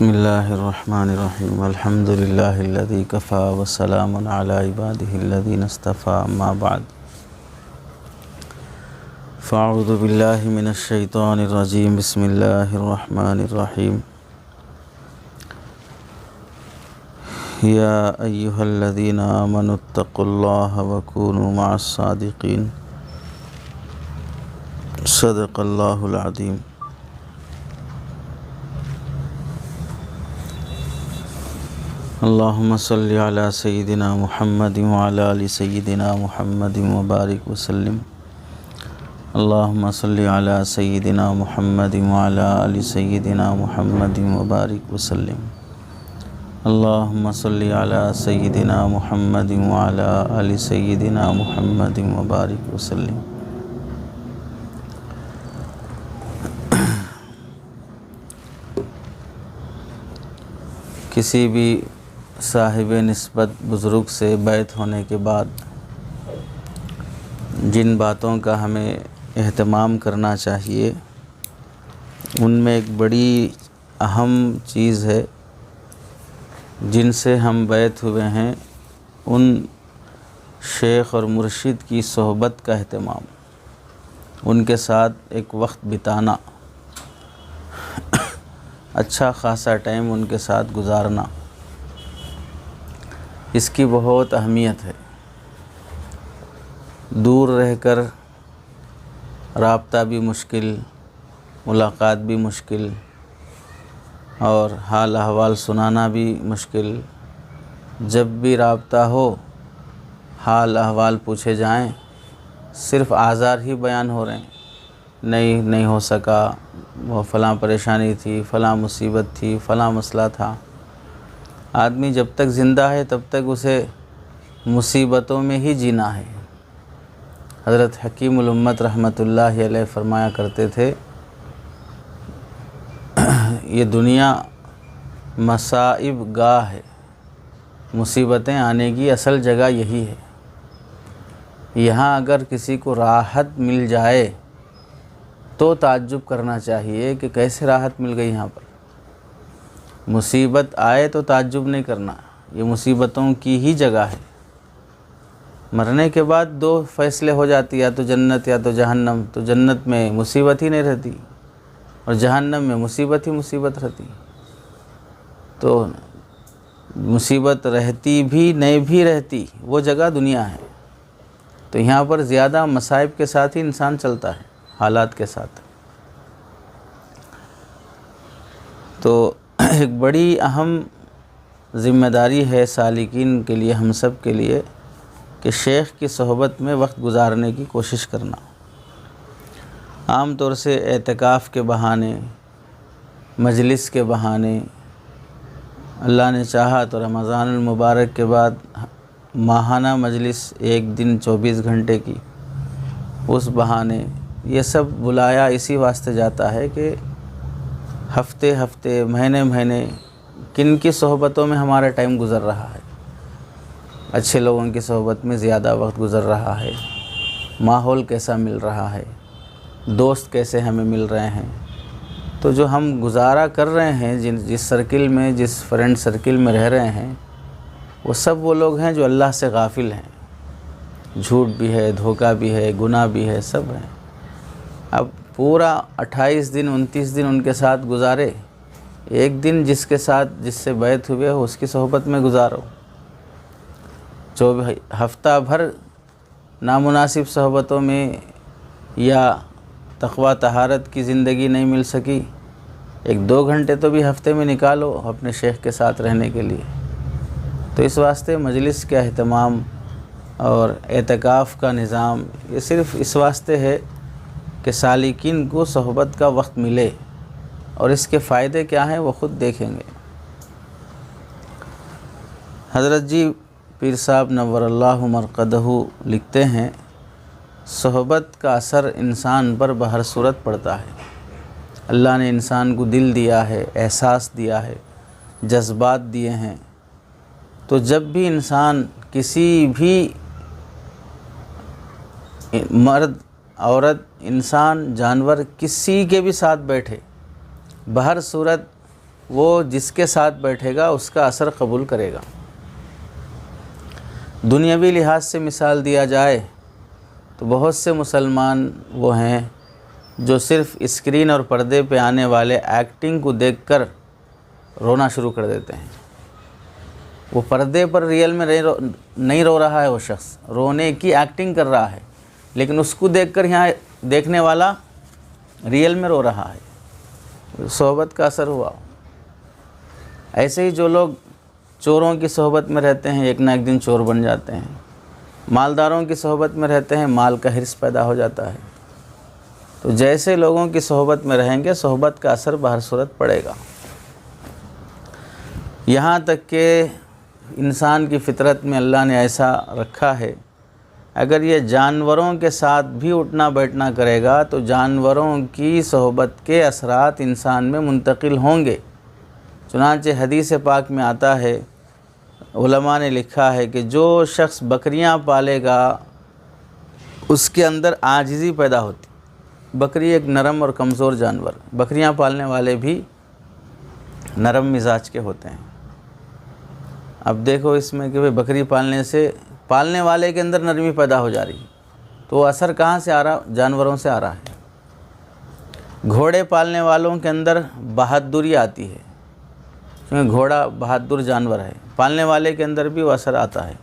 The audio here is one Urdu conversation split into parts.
بسم اللہ الرحمن الرحیم الحمد للہ الذی کفا وسلام علی عبادہ الذین اصطفیٰ اما بعد فاعوذ باللہ من الشیطان الرجیم بسم اللہ الرحمن الرحیم یا ایہا الذین آمنوا اتقوا اللہ وکونوا مع الصادقین صدق اللہ العظیم۔ اللہم صلی علی سیدنا محمد وعلی آل سیدنا محمد وبارک وسلم۔ اللہم صلی علی سیدنا محمد وعلی آل سیدنا محمد وبارک وسلم۔ اللہم صلی علی سیدنا محمد وعلی آل سیدنا محمد وبارک وسلم۔ کسی بھی صاحب نسبت بزرگ سے بیعت ہونے کے بعد جن باتوں کا ہمیں اہتمام کرنا چاہیے ان میں ایک بڑی اہم چیز ہے، جن سے ہم بیعت ہوئے ہیں ان شیخ اور مرشد کی صحبت کا اہتمام، ان کے ساتھ ایک وقت بتانا، اچھا خاصا ٹائم ان کے ساتھ گزارنا، اس کی بہت اہمیت ہے۔ دور رہ کر رابطہ بھی مشکل، ملاقات بھی مشکل اور حال احوال سنانا بھی مشکل۔ جب بھی رابطہ ہو، حال احوال پوچھے جائیں، صرف آزار ہی بیان ہو رہے ہیں، نہیں ہو سکا، وہ فلاں پریشانی تھی، فلاں مصیبت تھی، فلاں مسئلہ تھا۔ آدمی جب تک زندہ ہے تب تک اسے مصیبتوں میں ہی جینا ہے۔ حضرت حکیم الامت رحمۃ اللہ علیہ فرمایا کرتے تھے، یہ دنیا مصائب گاہ ہے، مصیبتیں آنے کی اصل جگہ یہی ہے۔ یہاں اگر کسی کو راحت مل جائے تو تعجب کرنا چاہیے کہ کیسے راحت مل گئی یہاں پر۔ مصیبت آئے تو تعجب نہیں کرنا، یہ مصیبتوں کی ہی جگہ ہے۔ مرنے کے بعد دو فیصلے ہو جاتی، یا تو جنت یا تو جہنم۔ تو جنت میں مصیبت ہی نہیں رہتی اور جہنم میں مصیبت ہی مصیبت رہتی۔ تو مصیبت رہتی بھی نہیں بھی رہتی، وہ جگہ دنیا ہے۔ تو یہاں پر زیادہ مصائب کے ساتھ ہی انسان چلتا ہے، حالات کے ساتھ۔ تو ایک بڑی اہم ذمہ داری ہے سالکین کے لیے، ہم سب کے لیے، کہ شیخ کی صحبت میں وقت گزارنے کی کوشش کرنا۔ عام طور سے اعتکاف کے بہانے، مجلس کے بہانے، اللہ نے چاہا تو رمضان المبارک کے بعد ماہانہ مجلس ایک دن 24 گھنٹے کی، اس بہانے، یہ سب بلایا اسی واسطے جاتا ہے کہ ہفتے ہفتے، مہینے مہینے کن کی صحبتوں میں ہمارا ٹائم گزر رہا ہے، اچھے لوگوں کی صحبت میں زیادہ وقت گزر رہا ہے، ماحول کیسا مل رہا ہے، دوست کیسے ہمیں مل رہے ہیں۔ تو جو ہم گزارا کر رہے ہیں، جس سرکل میں، جس فرینڈ سرکل میں رہ رہے ہیں، وہ سب وہ لوگ ہیں جو اللہ سے غافل ہیں۔ جھوٹ بھی ہے، دھوکہ بھی ہے، گناہ بھی ہے، سب ہیں۔ اب پورا 28 دن 29 دن ان کے ساتھ گزارے، ایک دن جس کے ساتھ، جس سے بیعت ہوئے ہو، اس کی صحبت میں گزارو۔ ہفتہ بھر نامناسب صحبتوں میں یا تقویٰ طہارت کی زندگی نہیں مل سکی، 1-2 گھنٹے تو بھی ہفتے میں نکالو اپنے شیخ کے ساتھ رہنے کے لیے۔ تو اس واسطے مجلس کا اہتمام اور اعتکاف کا نظام، یہ صرف اس واسطے ہے کہ سالکین کو صحبت کا وقت ملے، اور اس کے فائدے کیا ہیں وہ خود دیکھیں گے۔ حضرت جی پیر صاحب نور اللہ مرقدہ لکھتے ہیں، صحبت کا اثر انسان پر بہر صورت پڑتا ہے۔ اللہ نے انسان کو دل دیا ہے، احساس دیا ہے، جذبات دیے ہیں۔ تو جب بھی انسان کسی بھی مرد، عورت، انسان، جانور، کسی کے بھی ساتھ بیٹھے، بہر صورت وہ جس کے ساتھ بیٹھے گا اس کا اثر قبول کرے گا۔ دنیاوی لحاظ سے مثال دیا جائے تو بہت سے مسلمان وہ ہیں جو صرف اسکرین اور پردے پہ آنے والے ایکٹنگ کو دیکھ کر رونا شروع کر دیتے ہیں۔ وہ پردے پر ریئل میں نہیں رو رہا ہے، وہ شخص رونے کی ایکٹنگ کر رہا ہے، لیکن اس کو دیکھ کر یہاں دیکھنے والا ریئل میں رو رہا ہے۔ صحبت کا اثر ہوا۔ ایسے ہی جو لوگ چوروں کی صحبت میں رہتے ہیں ایک نہ ایک دن چور بن جاتے ہیں، مالداروں کی صحبت میں رہتے ہیں مال کا حرص پیدا ہو جاتا ہے۔ تو جیسے لوگوں کی صحبت میں رہیں گے صحبت کا اثر بہر صورت پڑے گا۔ یہاں تک کہ انسان کی فطرت میں اللہ نے ایسا رکھا ہے، اگر یہ جانوروں کے ساتھ بھی اٹھنا بیٹھنا کرے گا تو جانوروں کی صحبت کے اثرات انسان میں منتقل ہوں گے۔ چنانچہ حدیث پاک میں آتا ہے، علماء نے لکھا ہے کہ جو شخص بکریاں پالے گا اس کے اندر عاجزی پیدا ہوتی۔ بکری ایک نرم اور کمزور جانور، بکریاں پالنے والے بھی نرم مزاج کے ہوتے ہیں۔ اب دیکھو اس میں کہ بکری پالنے سے پالنے والے کے اندر نرمی پیدا ہو جا رہی ہے، تو وہ اثر کہاں سے آ رہا؟ جانوروں سے آ رہا ہے۔ گھوڑے پالنے والوں کے اندر بہادری آتی ہے، کیونکہ گھوڑا بہادر جانور ہے، پالنے والے کے اندر بھی وہ اثر آتا ہے۔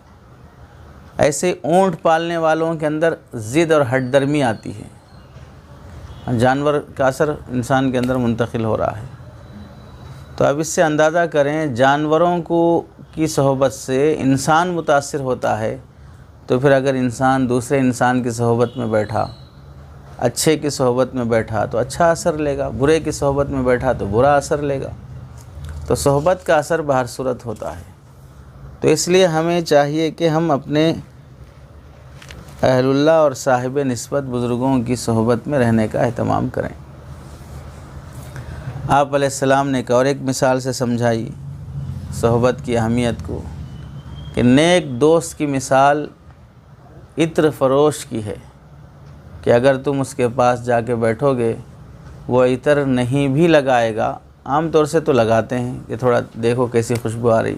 ایسے اونٹ پالنے والوں کے اندر ضد اور ہٹ درمی آتی ہے، جانور کا اثر انسان کے اندر منتقل ہو رہا ہے۔ تو اب اس سے اندازہ کریں جانوروں کی صحبت سے انسان متاثر ہوتا ہے، تو پھر اگر انسان دوسرے انسان کی صحبت میں بیٹھا، اچھے کی صحبت میں بیٹھا تو اچھا اثر لے گا، برے کی صحبت میں بیٹھا تو برا اثر لے گا۔ تو صحبت کا اثر بہر صورت ہوتا ہے۔ تو اس لیے ہمیں چاہیے کہ ہم اپنے اہل اللہ اور صاحب نسبت بزرگوں کی صحبت میں رہنے کا اہتمام کریں۔ آپ علیہ السلام نے ایک اور ایک مثال سے سمجھائی صحبت کی اہمیت کو، کہ نیک دوست کی مثال عطر فروش کی ہے، کہ اگر تم اس کے پاس جا کے بیٹھو گے وہ عطر نہیں بھی لگائے گا، عام طور سے تو لگاتے ہیں کہ تھوڑا دیکھو کیسی خوشبو آ رہی،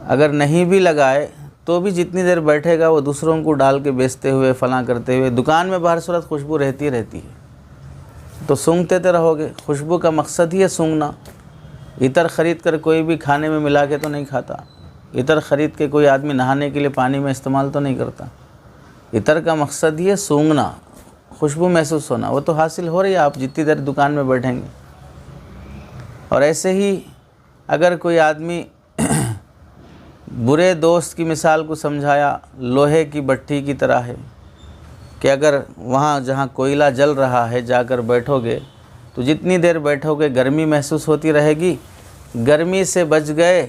اگر نہیں بھی لگائے تو بھی جتنی دیر بیٹھے گا وہ دوسروں کو ڈال کے بیچتے ہوئے فلاں کرتے ہوئے دکان میں بہر صورت خوشبو رہتی ہے، تو سونگتے تو رہو گے۔ خوشبو کا مقصد ہی ہے سونگنا۔ عطر خرید کر کوئی بھی کھانے میں ملا کے تو نہیں کھاتا، عطر خرید کے کوئی آدمی نہانے کے لیے پانی میں استعمال تو نہیں کرتا۔ عطر کا مقصد ہی ہے سونگنا، خوشبو محسوس ہونا، وہ تو حاصل ہو رہی ہے آپ جتنی دیر دکان میں بیٹھیں گے۔ اور ایسے ہی اگر کوئی آدمی برے دوست کی مثال کو سمجھایا، لوہے کی بٹھی کی طرح ہے، کہ اگر وہاں جہاں کوئلہ جل رہا ہے جا کر بیٹھو گے تو جتنی دیر بیٹھو گے گرمی محسوس ہوتی رہے گی، گرمی سے بچ گئے،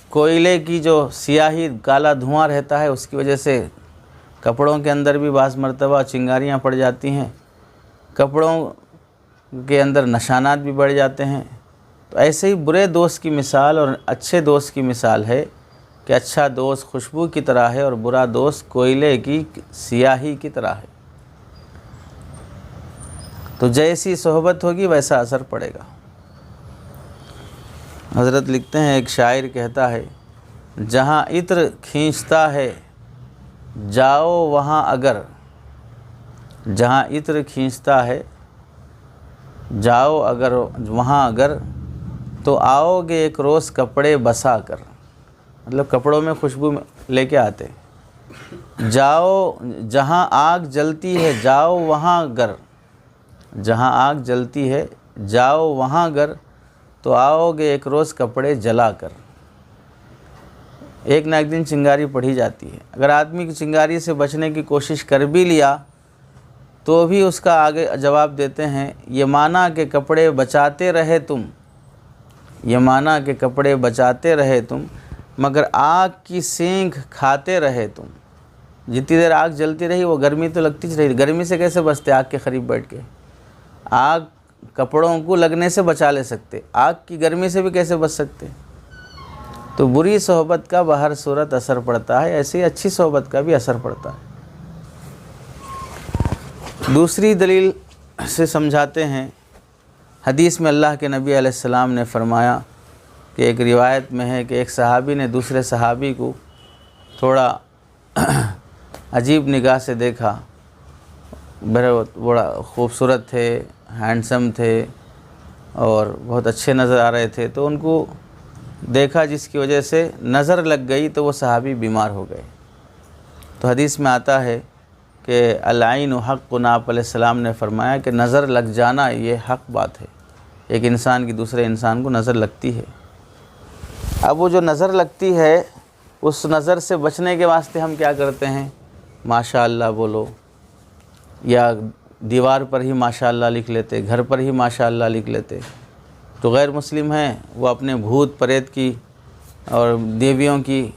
کوئلے کی جو سیاہی کالا دھواں رہتا ہے اس کی وجہ سے کپڑوں کے اندر بھی بعض مرتبہ چنگاریاں پڑ جاتی ہیں، کپڑوں کے اندر نشانات بھی بڑھ جاتے ہیں۔ تو ایسے ہی برے دوست کی مثال اور اچھے دوست کی مثال ہے کہ اچھا دوست خوشبو کی طرح ہے اور برا دوست کوئلے کی سیاہی کی طرح ہے۔ تو جیسی صحبت ہوگی ویسا اثر پڑے گا۔ حضرت لکھتے ہیں، ایک شاعر کہتا ہے، جہاں عطر کھینچتا ہے جاؤ وہاں اگر، جہاں عطر کھینچتا ہے جاؤ اگر وہاں اگر، تو آؤ گے ایک روز کپڑے بسا کر، مطلب کپڑوں میں خوشبو لے کے آتے۔ جاؤ جہاں آگ جلتی ہے جاؤ وہاں اگر، جہاں آگ جلتی ہے جاؤ وہاں اگر، تو آؤ گے ایک روز کپڑے جلا کر۔ ایک نہ ایک دن چنگاری پڑھی جاتی ہے، اگر آدمی کی چنگاری سے بچنے کی کوشش کر بھی لیا تو بھی اس کا آگے جواب دیتے ہیں، یہ مانا کہ کپڑے بچاتے رہے تم، یہ مانا کہ کپڑے بچاتے رہے تم، مگر آگ کی سینک کھاتے رہے تم۔ جتنی دیر آگ جلتی رہی وہ گرمی تو لگتی رہی، گرمی سے کیسے بچتے آگ کے قریب بیٹھ کے؟ آگ کپڑوں کو لگنے سے بچا لے سکتے، آگ کی گرمی سے بھی کیسے بچ سکتے؟ تو بری صحبت کا بہر صورت اثر پڑتا ہے، ایسے ہی اچھی صحبت کا بھی اثر پڑتا ہے۔ دوسری دلیل سے سمجھاتے ہیں حدیث میں اللہ کے نبی علیہ السلام نے فرمایا کہ ایک روایت میں ہے کہ ایک صحابی نے دوسرے صحابی کو تھوڑا عجیب نگاہ سے دیکھا، بڑا خوبصورت تھے، ہینڈسم تھے اور بہت اچھے نظر آ رہے تھے، تو ان کو دیکھا جس کی وجہ سے نظر لگ گئی تو وہ صحابی بیمار ہو گئے۔ تو حدیث میں آتا ہے کہ العین حق، آپ علیہ السلام نے فرمایا کہ نظر لگ جانا یہ حق بات ہے، ایک انسان کی دوسرے انسان کو نظر لگتی ہے۔ اب وہ جو نظر لگتی ہے اس نظر سے بچنے کے واسطے ہم کیا کرتے ہیں؟ ماشاء اللہ بولو، یا دیوار پر ہی ماشاء اللہ لکھ لیتے، گھر پر ہی ماشاء اللہ لکھ لیتے۔ جو غیر مسلم ہیں وہ اپنے بھوت پریت کی اور دیویوں کی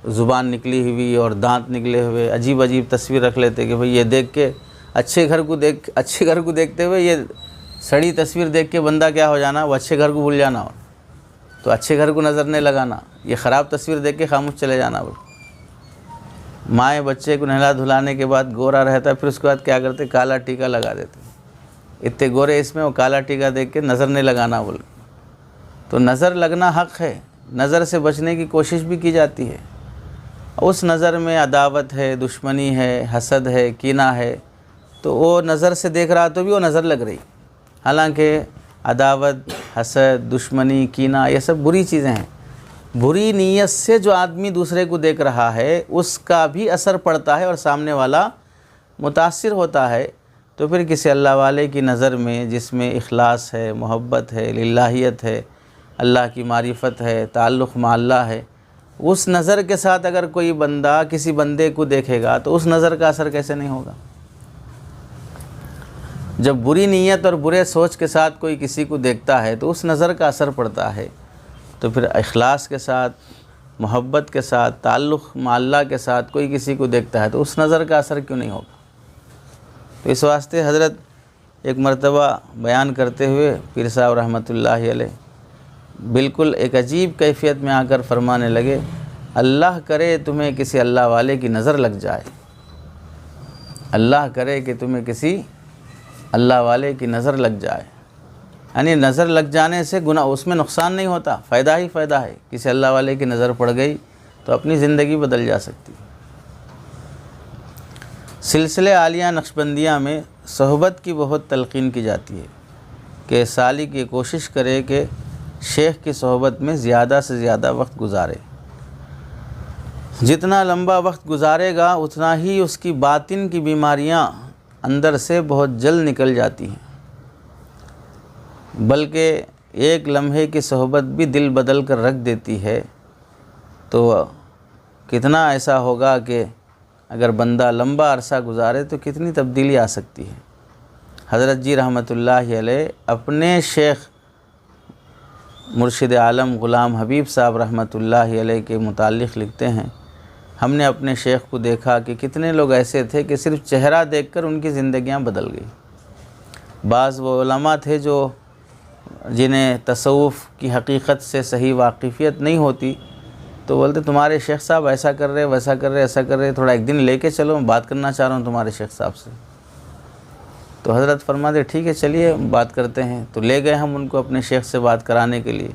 زبان نکلی ہوئی اور دانت نکلے ہوئے عجیب عجیب تصویر رکھ لیتے کہ بھئی یہ دیکھ کے اچھے گھر کو دیکھتے ہوئے یہ سڑی تصویر دیکھ کے بندہ کیا ہو جانا، وہ اچھے گھر کو بھول جانا، تو اچھے گھر کو نظر نہیں لگانا، یہ خراب تصویر دیکھ کے خاموش چلے جانا۔ مائیں بچے کو نہلا دھلانے کے بعد گورا رہتا ہے، پھر اس کے بعد کیا کرتے؟ کالا ٹیکا لگا دیتے، اتنے گورے اس میں وہ کالا ٹیکا دیکھ کے نظر نہیں لگانا بول۔ تو نظر لگنا حق ہے، نظر سے بچنے کی کوشش بھی کی جاتی ہے۔ اس نظر میں عداوت ہے، دشمنی ہے، حسد ہے، کینہ ہے، تو وہ نظر سے دیکھ رہا تو بھی وہ نظر لگ رہی، حالانکہ عداوت، حسد، دشمنی، کینہ یہ سب بری چیزیں ہیں۔ بری نیت سے جو آدمی دوسرے کو دیکھ رہا ہے اس کا بھی اثر پڑتا ہے اور سامنے والا متاثر ہوتا ہے۔ تو پھر کسی اللہ والے کی نظر میں جس میں اخلاص ہے، محبت ہے، للہیت ہے، اللہ کی معرفت ہے، تعلق مع اللہ ہے، اس نظر کے ساتھ اگر کوئی بندہ کسی بندے کو دیکھے گا تو اس نظر کا اثر کیسے نہیں ہوگا؟ جب بری نیت اور برے سوچ کے ساتھ کوئی کسی کو دیکھتا ہے تو اس نظر کا اثر پڑتا ہے، تو پھر اخلاص کے ساتھ، محبت کے ساتھ، تعلق مع اللہ کے ساتھ کوئی کسی کو دیکھتا ہے تو اس نظر کا اثر کیوں نہیں ہوگا؟ تو اس واسطے حضرت ایک مرتبہ بیان کرتے ہوئے پیر صاحب رحمۃ اللہ علیہ بالکل ایک عجیب کیفیت میں آ کر فرمانے لگے، اللہ کرے تمہیں کسی اللہ والے کی نظر لگ جائے، اللہ کرے کہ تمہیں کسی اللہ والے کی نظر لگ جائے، یعنی نظر لگ جانے سے گناہ، اس میں نقصان نہیں ہوتا، فائدہ ہی فائدہ ہے۔ کسی اللہ والے کی نظر پڑ گئی تو اپنی زندگی بدل جا سکتی۔ سلسلہ عالیہ نقشبندیہ میں صحبت کی بہت تلقین کی جاتی ہے کہ سالک یہ کوشش کرے کہ شیخ کی صحبت میں زیادہ سے زیادہ وقت گزارے، جتنا لمبا وقت گزارے گا اتنا ہی اس کی باطن کی بیماریاں اندر سے بہت جلد نکل جاتی ہیں، بلکہ ایک لمحے کی صحبت بھی دل بدل کر رکھ دیتی ہے۔ تو کتنا ایسا ہوگا کہ اگر بندہ لمبا عرصہ گزارے تو کتنی تبدیلی آ سکتی ہے۔ حضرت جی رحمۃ اللہ علیہ اپنے شیخ مرشد عالم غلام حبیب صاحب رحمۃ اللہ علیہ کے متعلق لکھتے ہیں، ہم نے اپنے شیخ کو دیکھا کہ کتنے لوگ ایسے تھے کہ صرف چہرہ دیکھ کر ان کی زندگیاں بدل گئی۔ بعض وہ علماء تھے جو جنہیں تصوف کی حقیقت سے صحیح واقفیت نہیں ہوتی، تو بولتے تمہارے شیخ صاحب ایسا کر رہے، ویسا کر رہے، ایسا کر رہے، تھوڑا ایک دن لے کے چلو، میں بات کرنا چاہ رہا ہوں تمہارے شیخ صاحب سے۔ تو حضرت فرماتے ٹھیک ہے چلیے بات کرتے ہیں۔ تو لے گئے ہم ان کو اپنے شیخ سے بات کرانے کے لیے۔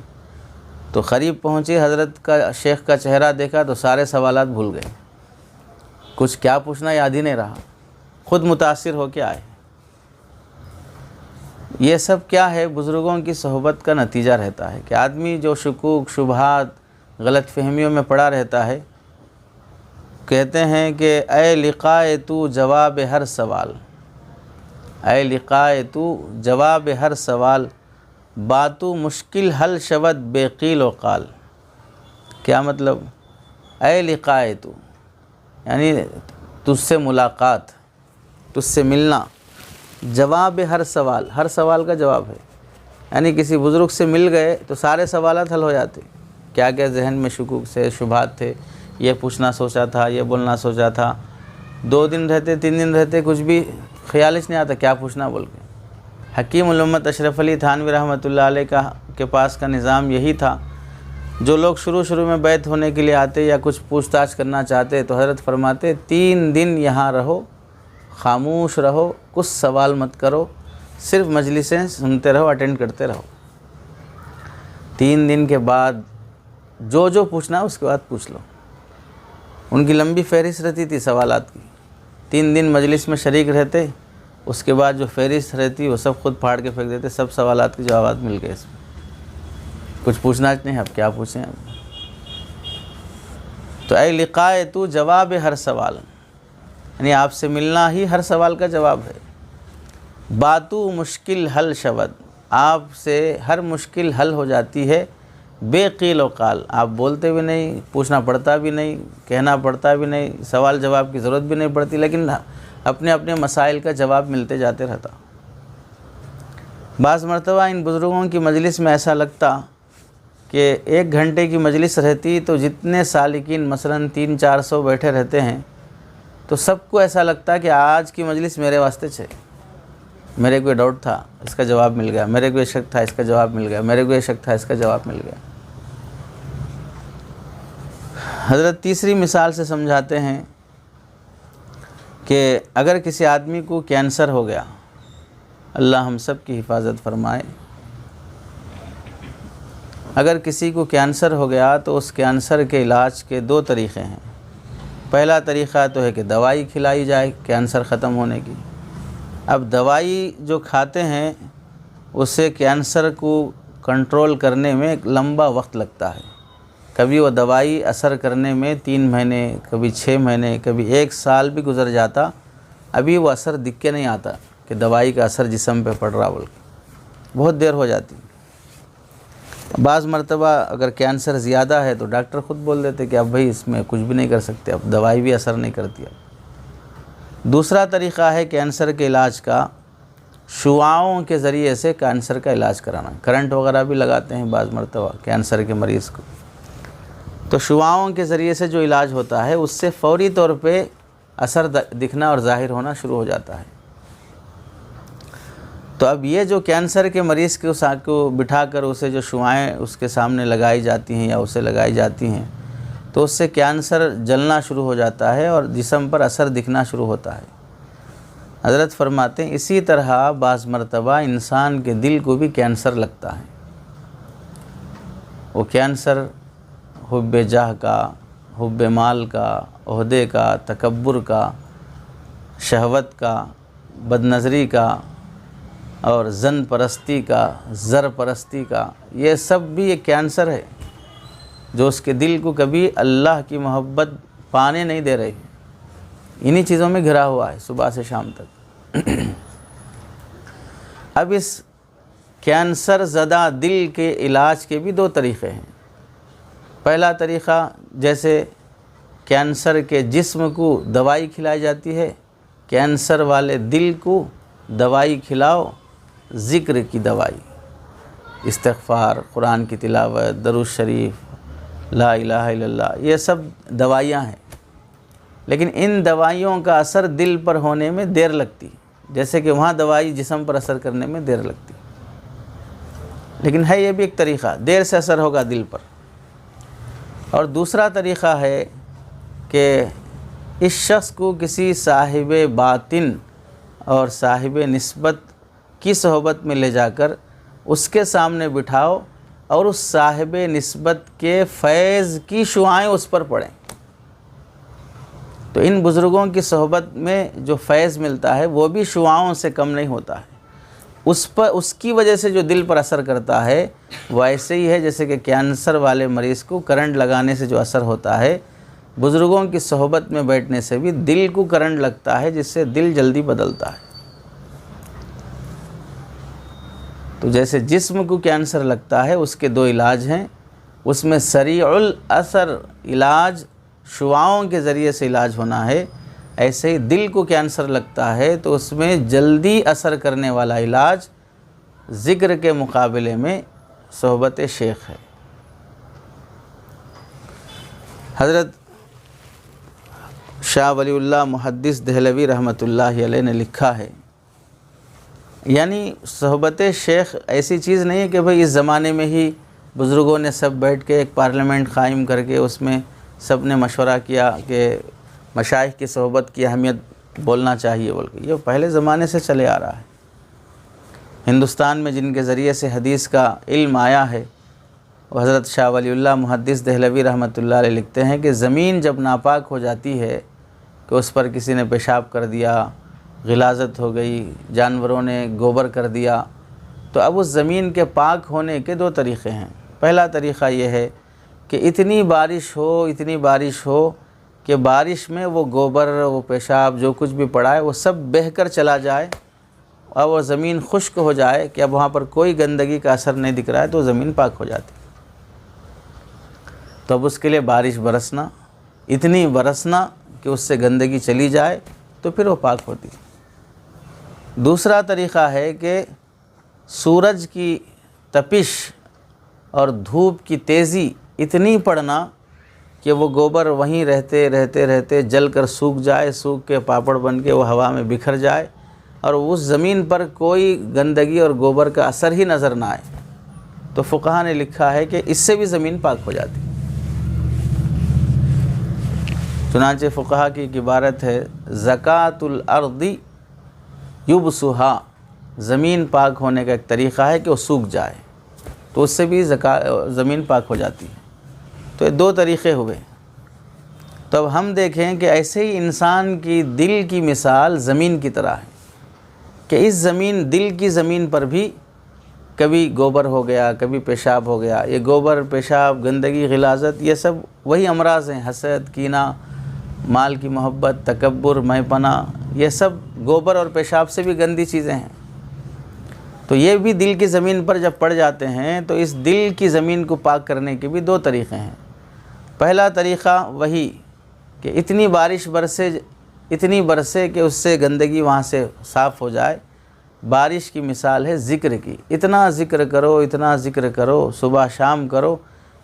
تو قریب پہنچے، حضرت کا شیخ کا چہرہ دیکھا تو سارے سوالات بھول گئے، کچھ کیا پوچھنا یاد ہی نہیں رہا، خود متاثر ہو کے آئے۔ یہ سب کیا ہے؟ بزرگوں کی صحبت کا نتیجہ رہتا ہے کہ آدمی جو شکوک، شبہات، غلط فہمیوں میں پڑا رہتا ہے، کہتے ہیں کہ اے لقائے تو جواب ہر سوال، اے لقائے تو جواب ہر سوال، باتو مشکل حل شود بے قیل و قال۔ کیا مطلب؟ اے لقائے تو یعنی تجھ سے ملاقات، تجھ سے ملنا، جواب ہر سوال، ہر سوال کا جواب ہے، یعنی کسی بزرگ سے مل گئے تو سارے سوالات حل ہو جاتے۔ کیا کیا ذہن میں شکوک سے شبہات تھے، یہ پوچھنا سوچا تھا، یہ بولنا سوچا تھا، 2 دن رہتے 3 دن رہتے کچھ بھی خیال ہی نہیں آتا کیا پوچھنا بول کے۔ حکیم الامت اشرف علی تھانوی رحمۃ اللہ علیہ کے پاس کا نظام یہی تھا، جو لوگ شروع میں بیعت ہونے کے لیے آتے یا کچھ پوچھ تاچھ کرنا چاہتے تو حضرت فرماتے 3 دن یہاں رہو، خاموش رہو، کچھ سوال مت کرو، صرف مجلسیں سنتے رہو، اٹینڈ کرتے رہو۔ 3 دن کے بعد جو جو پوچھنا ہے اس کے بعد پوچھ لو۔ ان کی لمبی فہرست رہتی تھی سوالات کی، 3 دن مجلس میں شریک رہتے، اس کے بعد جو فہرست رہتی وہ سب خود پھاڑ کے پھینک دیتے، سب سوالات کے جوابات مل گئے۔ اس میں کچھ پوچھنا نہیں، اب کیا پوچھیں اب۔ تو اے لقائے تو جواب ہر سوال، یعنی آپ سے ملنا ہی ہر سوال کا جواب ہے۔ باتو مشکل حل شود، آپ سے ہر مشکل حل ہو جاتی ہے۔ بے قیل و قال، آپ بولتے بھی نہیں، پوچھنا پڑتا بھی نہیں، کہنا پڑتا بھی نہیں، سوال جواب کی ضرورت بھی نہیں پڑتی، لیکن اپنے اپنے مسائل کا جواب ملتے جاتے رہتا۔ بعض مرتبہ ان بزرگوں کی مجلس میں ایسا لگتا کہ 1 گھنٹے کی مجلس رہتی تو جتنے سالکین مثلاً 300-400 بیٹھے رہتے ہیں تو سب کو ایسا لگتا کہ آج کی مجلس میرے واسطے ہے۔ میرے کو ڈاؤٹ تھا، اس کا جواب مل گیا، میرے کو یہ شک تھا، اس کا جواب مل گیا، میرے کو یہ شک تھا، اس کا جواب مل گیا۔ حضرت تیسری مثال سے سمجھاتے ہیں کہ اگر کسی آدمی کو کینسر ہو گیا، اللہ ہم سب کی حفاظت فرمائے، اگر کسی کو کینسر ہو گیا تو اس کینسر کے علاج کے 2 طریقے ہیں۔ پہلا طریقہ تو ہے کہ دوائی کھلائی جائے کینسر ختم ہونے کی۔ اب دوائی جو کھاتے ہیں اس سے کینسر کو کنٹرول کرنے میں ایک لمبا وقت لگتا ہے۔ کبھی وہ دوائی اثر کرنے میں 3 مہینے، کبھی 6 مہینے، کبھی 1 سال بھی گزر جاتا، ابھی وہ اثر دکھ کے نہیں آتا کہ دوائی کا اثر جسم پہ پڑ رہا، بول کے بہت دیر ہو جاتی۔ بعض مرتبہ اگر کینسر زیادہ ہے تو ڈاکٹر خود بول دیتے کہ اب بھائی اس میں کچھ بھی نہیں کر سکتے، اب دوائی بھی اثر نہیں کرتی۔ اب دوسرا طریقہ ہے کینسر کے علاج کا، شعاعوں کے ذریعے سے کینسر کا علاج کرانا۔ کرنٹ وغیرہ بھی لگاتے ہیں بعض مرتبہ کینسر کے مریض کو، تو شعاعوں کے ذریعے سے جو علاج ہوتا ہے اس سے فوری طور پہ اثر دکھنا اور ظاہر ہونا شروع ہو جاتا ہے۔ تو اب یہ جو کینسر کے مریض کو بٹھا کر اسے جو شعاعیں اس کے سامنے لگائی جاتی ہیں یا اسے لگائی جاتی ہیں تو اس سے کینسر جلنا شروع ہو جاتا ہے اور جسم پر اثر دکھنا شروع ہوتا ہے۔ حضرت فرماتے ہیں اسی طرح بعض مرتبہ انسان کے دل کو بھی کینسر لگتا ہے۔ وہ کینسر حب جاہ کا، حب مال کا، عہدے کا، تکبر کا، شہوت کا، بد نظری کا اور زن پرستی کا، زر پرستی کا، یہ سب بھی ایک کینسر ہے جو اس کے دل کو کبھی اللہ کی محبت پانے نہیں دے رہی۔ انہی چیزوں میں گھرا ہوا ہے صبح سے شام تک۔ اب اس کینسر زدہ دل کے علاج کے بھی 2 طریقے ہیں۔ پہلا طریقہ جیسے کینسر کے جسم کو دوائی کھلائی جاتی ہے، کینسر والے دل کو دوائی کھلاؤ، ذکر کی دوائی، استغفار، قرآن کی تلاوت، درود شریف، لا الہ الا اللہ، یہ سب دوائیاں ہیں۔ لیکن ان دوائیوں کا اثر دل پر ہونے میں دیر لگتی، جیسے کہ وہاں دوائی جسم پر اثر کرنے میں دیر لگتی، لیکن ہے یہ بھی ایک طریقہ، دیر سے اثر ہوگا دل پر۔ اور دوسرا طریقہ ہے کہ اس شخص کو کسی صاحب باطن اور صاحب نسبت کی صحبت میں لے جا کر اس کے سامنے بٹھاؤ اور اس صاحب نسبت کے فیض کی شعاعیں اس پر پڑیں۔ تو ان بزرگوں کی صحبت میں جو فیض ملتا ہے وہ بھی شعاعوں سے کم نہیں ہوتا ہے، اس کی وجہ سے جو دل پر اثر کرتا ہے وہ ایسے ہی ہے جیسے کہ کینسر والے مریض کو کرنٹ لگانے سے جو اثر ہوتا ہے، بزرگوں کی صحبت میں بیٹھنے سے بھی دل کو کرنٹ لگتا ہے جس سے دل جلدی بدلتا ہے۔ تو جیسے جسم کو کینسر لگتا ہے اس کے 2 علاج ہیں، اس میں سریع الاثر علاج شعاعوں کے ذریعے سے علاج ہونا ہے، ایسے ہی دل کو کینسر لگتا ہے تو اس میں جلدی اثر کرنے والا علاج ذکر کے مقابلے میں صحبت شیخ ہے۔ حضرت شاہ ولی اللہ محدث دہلوی رحمۃ اللہ علیہ نے لکھا ہے، یعنی صحبت شیخ ایسی چیز نہیں ہے کہ بھئی اس زمانے میں ہی بزرگوں نے سب بیٹھ کے ایک پارلیمنٹ قائم کر کے اس میں سب نے مشورہ کیا کہ مشائخ کی صحبت کی اہمیت بولنا چاہیے بول کے، یہ پہلے زمانے سے چلے آ رہا ہے۔ ہندوستان میں جن کے ذریعے سے حدیث کا علم آیا ہے، وہ حضرت شاہ ولی اللہ محدث دہلوی رحمۃ اللہ علیہ لکھتے ہیں کہ زمین جب ناپاک ہو جاتی ہے کہ اس پر کسی نے پیشاب کر دیا، غلاظت ہو گئی، جانوروں نے گوبر کر دیا، تو اب اس زمین کے پاک ہونے کے دو طریقے ہیں۔ پہلا طریقہ یہ ہے کہ اتنی بارش ہو کہ بارش میں وہ گوبر، وہ پیشاب، جو کچھ بھی پڑا ہے وہ سب بہہ کر چلا جائے اور وہ زمین خشک ہو جائے کہ اب وہاں پر کوئی گندگی کا اثر نہیں دکھ رہا ہے، تو زمین پاک ہو جاتی۔ تو اب اس کے لیے بارش برسنا، اتنی برسنا کہ اس سے گندگی چلی جائے، تو پھر وہ پاک ہوتی۔ دوسرا طریقہ ہے کہ سورج کی تپش اور دھوپ کی تیزی اتنی پڑنا کہ وہ گوبر وہیں رہتے جل کر سوکھ جائے، سوکھ کے پاپڑ بن کے وہ ہوا میں بکھر جائے اور اس زمین پر کوئی گندگی اور گوبر کا اثر ہی نظر نہ آئے، تو فقہا نے لکھا ہے کہ اس سے بھی زمین پاک ہو جاتی۔ چنانچہ فقہا کی ایک عبارت ہے، زکاۃ الارض یبسھا، زمین پاک ہونے کا ایک طریقہ ہے کہ وہ سوکھ جائے، تو اس سے بھی زمین پاک ہو جاتی ہے۔ تو یہ دو طریقے ہوئے۔ تو اب ہم دیکھیں کہ ایسے ہی انسان کی دل کی مثال زمین کی طرح ہے کہ اس دل کی زمین پر بھی کبھی گوبر ہو گیا، کبھی پیشاب ہو گیا۔ یہ گوبر، پیشاب، گندگی، غلاظت، یہ سب وہی امراض ہیں، حسد، کینہ، مال کی محبت، تکبر، میں پناہ، یہ سب گوبر اور پیشاب سے بھی گندی چیزیں ہیں۔ تو یہ بھی دل کی زمین پر جب پڑ جاتے ہیں تو اس دل کی زمین کو پاک کرنے کے بھی دو طریقے ہیں۔ پہلا طریقہ وہی کہ اتنی بارش برسے کہ اس سے گندگی وہاں سے صاف ہو جائے۔ بارش کی مثال ہے ذکر کی، اتنا ذکر کرو، صبح شام کرو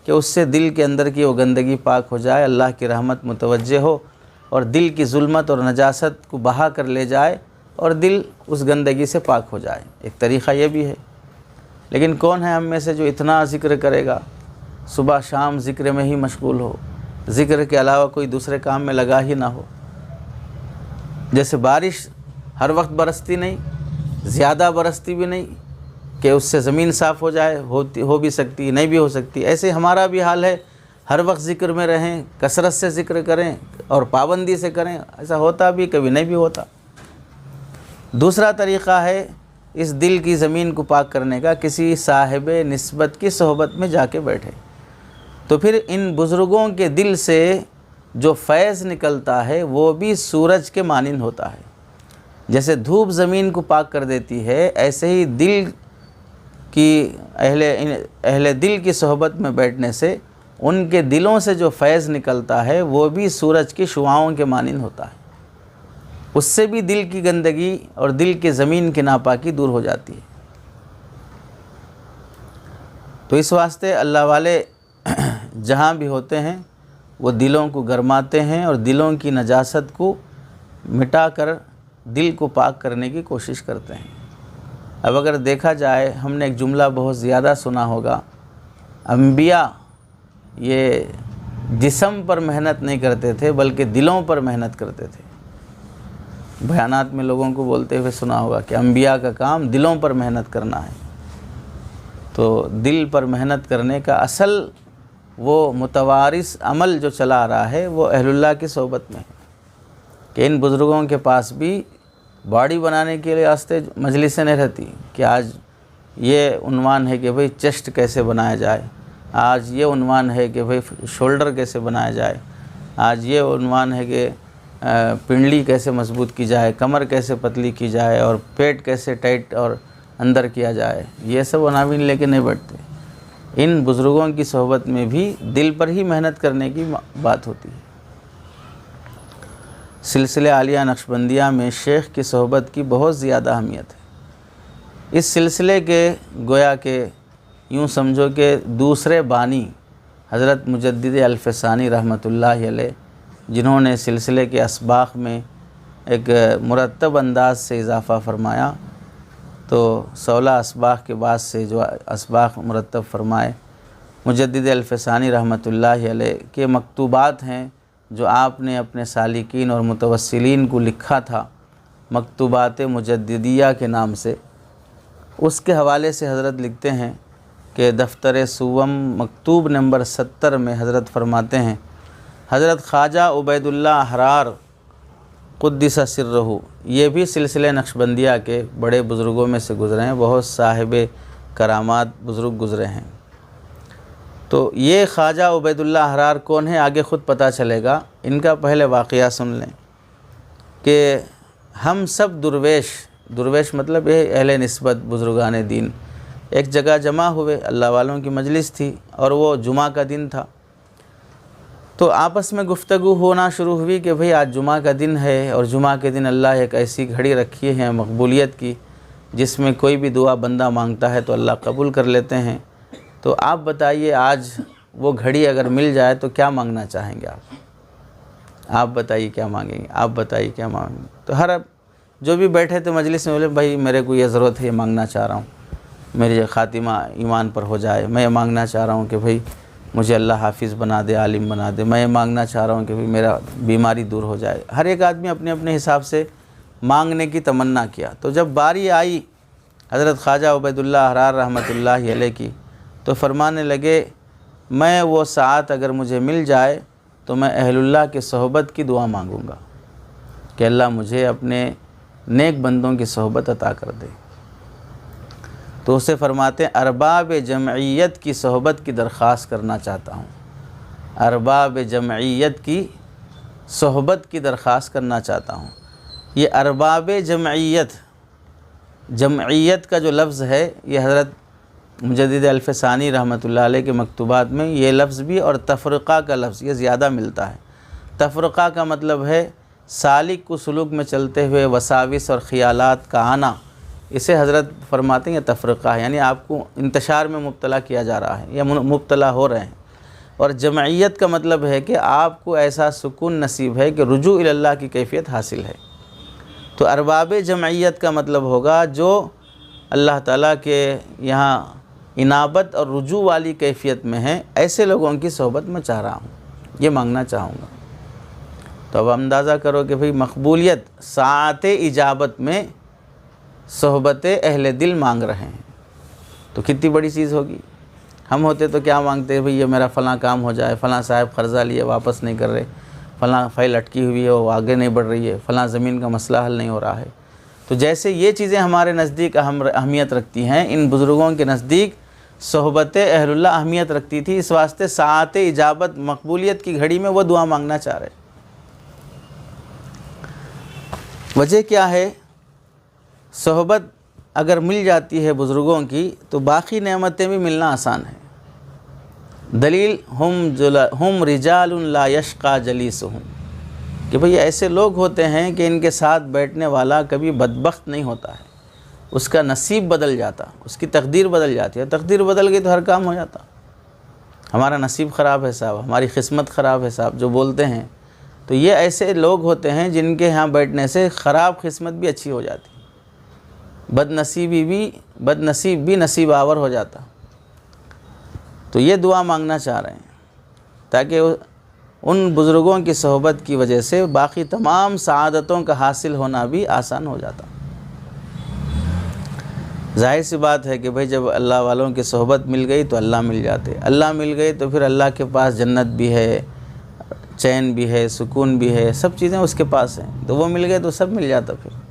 کہ اس سے دل کے اندر کی وہ گندگی پاک ہو جائے، اللہ کی رحمت متوجہ ہو اور دل کی ظلمت اور نجاست کو بہا کر لے جائے اور دل اس گندگی سے پاک ہو جائے۔ ایک طریقہ یہ بھی ہے۔ لیکن کون ہے ہم میں سے جو اتنا ذکر کرے گا، صبح شام ذکر میں ہی مشغول ہو، ذکر کے علاوہ کوئی دوسرے کام میں لگا ہی نہ ہو؟ جیسے بارش ہر وقت برستی نہیں، زیادہ برستی بھی نہیں کہ اس سے زمین صاف ہو جائے، ہو بھی سکتی، نہیں بھی ہو سکتی۔ ایسے ہمارا بھی حال ہے، ہر وقت ذکر میں رہیں، کثرت سے ذکر کریں اور پابندی سے کریں، ایسا ہوتا بھی، کبھی نہیں بھی ہوتا۔ دوسرا طریقہ ہے اس دل کی زمین کو پاک کرنے کا، کسی صاحب نسبت کی صحبت میں جا کے بیٹھے، تو پھر ان بزرگوں کے دل سے جو فیض نکلتا ہے وہ بھی سورج کے مانند ہوتا ہے۔ جیسے دھوپ زمین کو پاک کر دیتی ہے، ایسے ہی دل کی اہل دل کی صحبت میں بیٹھنے سے ان کے دلوں سے جو فیض نکلتا ہے وہ بھی سورج کی شعاؤں کے مانند ہوتا ہے۔ اس سے بھی دل کی گندگی اور دل کی زمین کی ناپاکی دور ہو جاتی ہے۔ تو اس واسطے اللہ والے جہاں بھی ہوتے ہیں وہ دلوں کو گرماتے ہیں اور دلوں کی نجاست کو مٹا کر دل کو پاک کرنے کی کوشش کرتے ہیں۔ اب اگر دیکھا جائے، ہم نے ایک جملہ بہت زیادہ سنا ہوگا، انبیاء یہ جسم پر محنت نہیں کرتے تھے بلکہ دلوں پر محنت کرتے تھے۔ بیانات میں لوگوں کو بولتے ہوئے سنا ہوگا کہ انبیاء کا کام دلوں پر محنت کرنا ہے۔ تو دل پر محنت کرنے کا اصل وہ متوارث عمل جو چلا آ رہا ہے وہ اہل اللہ کی صحبت میں ہے کہ ان بزرگوں کے پاس بھی باڈی بنانے کے لیے واسطے مجلسیں نہیں رہتی کہ آج یہ عنوان ہے کہ بھئی چیسٹ کیسے بنایا جائے، آج یہ عنوان ہے کہ بھئی شولڈر کیسے بنایا جائے، آج یہ عنوان ہے کہ پنڈلی کیسے مضبوط کی جائے، کمر کیسے پتلی کی جائے اور پیٹ کیسے ٹائٹ اور اندر کیا جائے۔ یہ سب عناوین لے کے نہیں بیٹھتے۔ ان بزرگوں کی صحبت میں بھی دل پر ہی محنت کرنے کی بات ہوتی ہے۔ سلسلہ عالیہ نقشبندیہ میں شیخ کی صحبت کی بہت زیادہ اہمیت ہے۔ اس سلسلے کے گویا کہ یوں سمجھو کہ دوسرے بانی حضرت مجدد الفسانی رحمۃ اللہ علیہ، جنہوں نے سلسلے کے اسباق میں ایک مرتب انداز سے اضافہ فرمایا، تو 16 اسباق کے بعد سے جو اسباق مرتب فرمائے، مجدد الفسانی رحمۃ اللہ علیہ کے مکتوبات ہیں جو آپ نے اپنے سالکین اور متوسلین کو لکھا تھا، مکتوبات مجددیہ کے نام سے۔ اس کے حوالے سے حضرت لکھتے ہیں کہ دفتر سوم مکتوب نمبر 70 میں حضرت فرماتے ہیں، حضرت خواجہ عبید اللہ احرار قدس سرہ، یہ بھی سلسلہ نقشبندیہ کے بڑے بزرگوں میں سے گزرے ہیں، بہت صاحب کرامات بزرگ گزرے ہیں۔ تو یہ خواجہ عبید اللہ احرار کون ہے آگے خود پتہ چلے گا۔ ان کا پہلے واقعہ سن لیں کہ ہم سب درویش مطلب یہ اہل نسبت بزرگان دین ایک جگہ جمع ہوئے، اللہ والوں کی مجلس تھی اور وہ جمعہ کا دن تھا، تو آپس میں گفتگو ہونا شروع ہوئی کہ بھئی آج جمعہ کا دن ہے اور جمعہ کے دن اللہ ایک ایسی گھڑی رکھی ہے مقبولیت کی جس میں کوئی بھی دعا بندہ مانگتا ہے تو اللہ قبول کر لیتے ہیں، تو آپ بتائیے آج وہ گھڑی اگر مل جائے تو کیا مانگنا چاہیں گے آپ بتائیے کیا مانگیں گے، آپ بتائیے کیا مانگیں گے۔ تو ہر جو بھی بیٹھے تھے مجلس میں بولے بھائی میرے کو یہ ضرورت ہے، یہ مانگنا چاہ رہا ہوں میری خاتمہ ایمان پر ہو جائے، میں یہ مانگنا چاہ رہا ہوں کہ بھئی مجھے اللہ حافظ بنا دے، عالم بنا دے، میں یہ مانگنا چاہ رہا ہوں کہ بھئی میرا بیماری دور ہو جائے۔ ہر ایک آدمی اپنے اپنے حساب سے مانگنے کی تمنا کیا۔ تو جب باری آئی حضرت خواجہ عبید اللہ احرار رحمۃ اللہ علیہ کی تو فرمانے لگے میں وہ ساعت اگر مجھے مل جائے تو میں اہل اللہ کے صحبت کی دعا مانگوں گا کہ اللہ مجھے اپنے نیک بندوں کی صحبت عطا کر دے۔ تو اسے فرماتے ہیں ارباب جمعیت کی صحبت کی درخواست کرنا چاہتا ہوں، ارباب جمعیت کی صحبت کی درخواست کرنا چاہتا ہوں۔ یہ ارباب جمعیت کا جو لفظ ہے یہ حضرت مجدد الف ثانی رحمۃ اللہ علیہ کے مکتوبات میں یہ لفظ بھی اور تفرقہ کا لفظ یہ زیادہ ملتا ہے۔ تفرقہ کا مطلب ہے سالک کو سلوک میں چلتے ہوئے وساوس اور خیالات کا آنا، اسے حضرت فرماتے ہیں یہ تفرقہ ہے، یعنی آپ کو انتشار میں مبتلا کیا جا رہا ہے یا مبتلا ہو رہے ہیں۔ اور جمعیت کا مطلب ہے کہ آپ کو ایسا سکون نصیب ہے کہ رجوع الی اللہ کی کیفیت حاصل ہے۔ تو ارباب جمعیت کا مطلب ہوگا جو اللہ تعالیٰ کے یہاں انابت اور رجوع والی کیفیت میں ہیں، ایسے لوگوں کی صحبت میں چاہ رہا ہوں، یہ مانگنا چاہوں گا۔ تو اب اندازہ کرو کہ بھئی مقبولیت ساعت اجابت میں صحبت اہل دل مانگ رہے ہیں تو کتنی بڑی چیز ہوگی۔ ہم ہوتے تو کیا مانگتے ہیں بھئی یہ میرا فلاں کام ہو جائے، فلاں صاحب قرضہ لیے واپس نہیں کر رہے، فلاں فائل اٹکی ہوئی ہے وہ آگے نہیں بڑھ رہی ہے، فلاں زمین کا مسئلہ حل نہیں ہو رہا ہے۔ تو جیسے یہ چیزیں ہمارے نزدیک اہمیت رکھتی ہیں، ان بزرگوں کے نزدیک صحبت اہل اللہ اہمیت رکھتی تھی، اس واسطے ساعت اجابت مقبولیت کی گھڑی میں وہ دعا مانگنا چاہ رہے۔ وجہ کیا ہے؟ صحبت اگر مل جاتی ہے بزرگوں کی تو باقی نعمتیں بھی ملنا آسان ہے۔ دلیل ہم رجال لا یشقى جلیسہم، کہ بھئی ایسے لوگ ہوتے ہیں کہ ان کے ساتھ بیٹھنے والا کبھی بدبخت نہیں ہوتا ہے، اس کا نصیب بدل جاتا، اس کی تقدیر بدل جاتی ہے۔ تقدیر بدل گئی تو ہر کام ہو جاتا۔ ہمارا نصیب خراب ہے صاحب، ہماری قسمت خراب ہے صاحب جو بولتے ہیں، تو یہ ایسے لوگ ہوتے ہیں جن کے ہاں بیٹھنے سے خراب قسمت بھی اچھی ہو جاتی، بد نصیب بھی نصیب آور ہو جاتا۔ تو یہ دعا مانگنا چاہ رہے ہیں تاکہ ان بزرگوں کی صحبت کی وجہ سے باقی تمام سعادتوں کا حاصل ہونا بھی آسان ہو جاتا۔ ظاہر سی بات ہے کہ بھئی جب اللہ والوں کی صحبت مل گئی تو اللہ مل جاتے، اللہ مل گئی تو پھر اللہ کے پاس جنت بھی ہے، چین بھی ہے، سکون بھی ہے، سب چیزیں اس کے پاس ہیں، تو وہ مل گئے تو سب مل جاتا پھر۔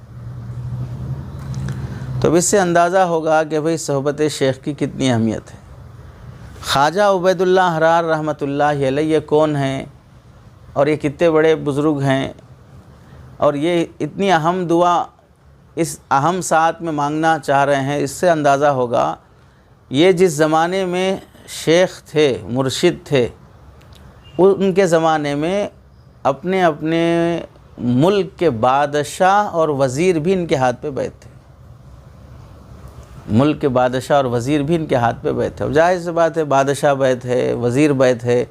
تو اب اس سے اندازہ ہوگا کہ بھئی صحبت شیخ کی کتنی اہمیت ہے۔ خواجہ عبید اللہ احرار رحمۃ اللہ علیہ یہ کون ہیں اور یہ کتنے بڑے بزرگ ہیں اور یہ اتنی اہم دعا اس اہم ساعت میں مانگنا چاہ رہے ہیں، اس سے اندازہ ہوگا یہ جس زمانے میں شیخ تھے، مرشد تھے، ان کے زمانے میں اپنے اپنے ملک کے بادشاہ اور وزیر بھی ان کے ہاتھ پہ بیٹھے تھے، ملک کے بادشاہ اور وزیر بھی ان کے ہاتھ پہ بیٹھے۔ اب ظاہر سی بات ہے بادشاہ بیٹھ ہے، وزیر بیٹھ ہے،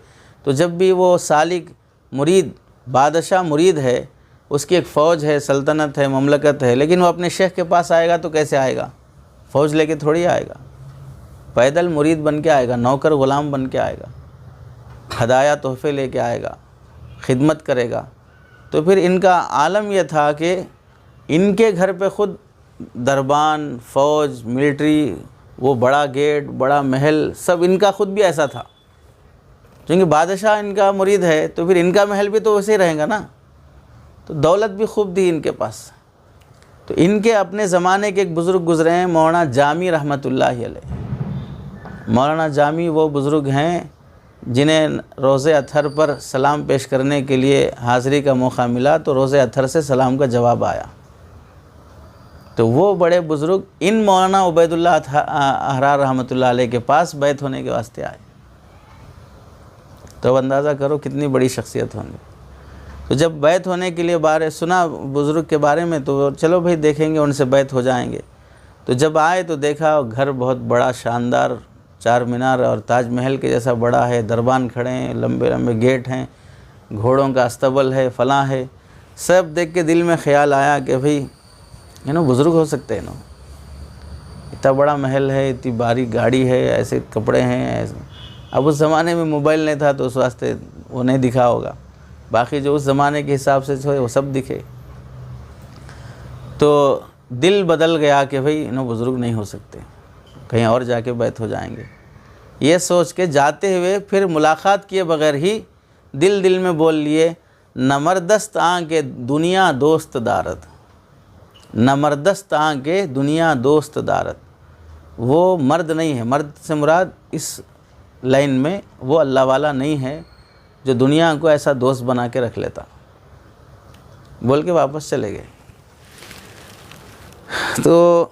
تو جب بھی وہ سالک مرید، بادشاہ مرید ہے، اس کی ایک فوج ہے، سلطنت ہے، مملکت ہے، لیکن وہ اپنے شیخ کے پاس آئے گا تو کیسے آئے گا؟ فوج لے کے تھوڑی آئے گا، پیدل مرید بن کے آئے گا، نوکر غلام بن کے آئے گا، ہدایہ تحفے لے کے آئے گا، خدمت کرے گا۔ تو پھر ان کا عالم یہ تھا کہ ان کے گھر پہ خود دربان، فوج، ملٹری، وہ بڑا گیٹ، بڑا محل، سب ان کا خود بھی ایسا تھا، کیونکہ بادشاہ ان کا مرید ہے تو پھر ان کا محل بھی تو ویسے ہی رہے گا نا، تو دولت بھی خوب تھی ان کے پاس۔ تو ان کے اپنے زمانے کے ایک بزرگ گزرے ہیں، مولانا جامی رحمۃ اللہ علیہ۔ مولانا جامی وہ بزرگ ہیں جنہیں روز اطہر پر سلام پیش کرنے کے لیے حاضری کا موقع ملا، تو روز اطہر سے سلام کا جواب آیا، تو وہ بڑے بزرگ ان مولانا عبید اللہ احرار رحمۃ اللہ علیہ کے پاس بیعت ہونے کے واسطے آئے۔ تو اب اندازہ کرو کتنی بڑی شخصیت ہوں گے۔ تو جب بیعت ہونے کے لیے سنا بزرگ کے بارے میں، تو چلو بھائی دیکھیں گے، ان سے بیعت ہو جائیں گے۔ تو جب آئے تو دیکھا گھر بہت بڑا شاندار، چار مینار اور تاج محل کے جیسا بڑا ہے، دربان کھڑے ہیں، لمبے لمبے گیٹ ہیں، گھوڑوں کا استبل ہے، فلاں ہے۔ سب دیکھ کے دل میں خیال آیا کہ بھئی بزرگ ہو سکتے ہیں اتنا بڑا محل ہے، اتنی باری گاڑی ہے، ایسے کپڑے ہیں ایسے۔ اب اس زمانے میں موبائل نہیں تھا تو اس واسطے وہ نہیں دکھا ہوگا، باقی جو اس زمانے کے حساب سے وہ سب دکھے۔ تو دل بدل گیا کہ بھئی بزرگ نہیں ہو سکتے، کہیں اور جا کے بیعت ہو جائیں گے۔ یہ سوچ کے جاتے ہوئے پھر ملاقات کیے بغیر ہی دل میں بول لیے، نہ مردست کے دنیا دوست دارت، نہ مردست کے دنیا دوست دارت۔ وہ مرد نہیں ہے، مرد سے مراد اس لائن میں وہ اللہ والا نہیں ہے جو دنیا کو ایسا دوست بنا کے رکھ لیتا، بول کے واپس چلے گئے۔ تو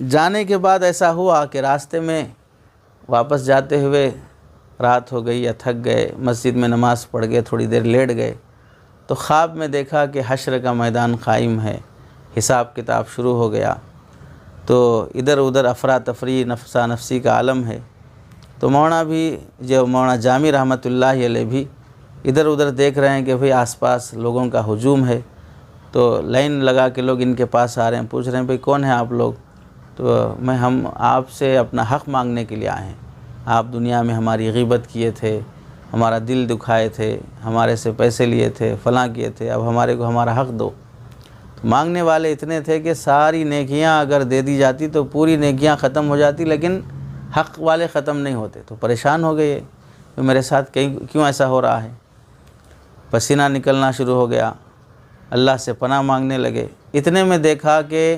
جانے کے بعد ایسا ہوا کہ راستے میں واپس جاتے ہوئے رات ہو گئی یا تھک گئے، مسجد میں نماز پڑھ گئے، تھوڑی دیر لیٹ گئے، تو خواب میں دیکھا کہ حشر کا میدان قائم ہے، حساب کتاب شروع ہو گیا، تو ادھر ادھر افراتفری، نفسا نفسی کا عالم ہے۔ تو مولانا جامی رحمۃ اللہ علیہ بھی ادھر ادھر دیکھ رہے ہیں کہ بھئی آس پاس لوگوں کا ہجوم ہے، تو لائن لگا کے لوگ ان کے پاس آ رہے ہیں، پوچھ رہے ہیں بھئی کون ہیں آپ لوگ؟ تو ہم آپ سے اپنا حق مانگنے کے لیے آئے ہیں، آپ دنیا میں ہماری غیبت کیے تھے، ہمارا دل دکھائے تھے، ہمارے سے پیسے لیے تھے، فلاں کیے تھے، اب ہمارے کو ہمارا حق دو۔ تو مانگنے والے اتنے تھے کہ ساری نیکیاں اگر دے دی جاتی تو پوری نیکیاں ختم ہو جاتی، لیکن حق والے ختم نہیں ہوتے۔ تو پریشان ہو گئے کہ میرے ساتھ کیوں ایسا ہو رہا ہے؟ پسینہ نکلنا شروع ہو گیا، اللہ سے پناہ مانگنے لگے۔ اتنے میں دیکھا کہ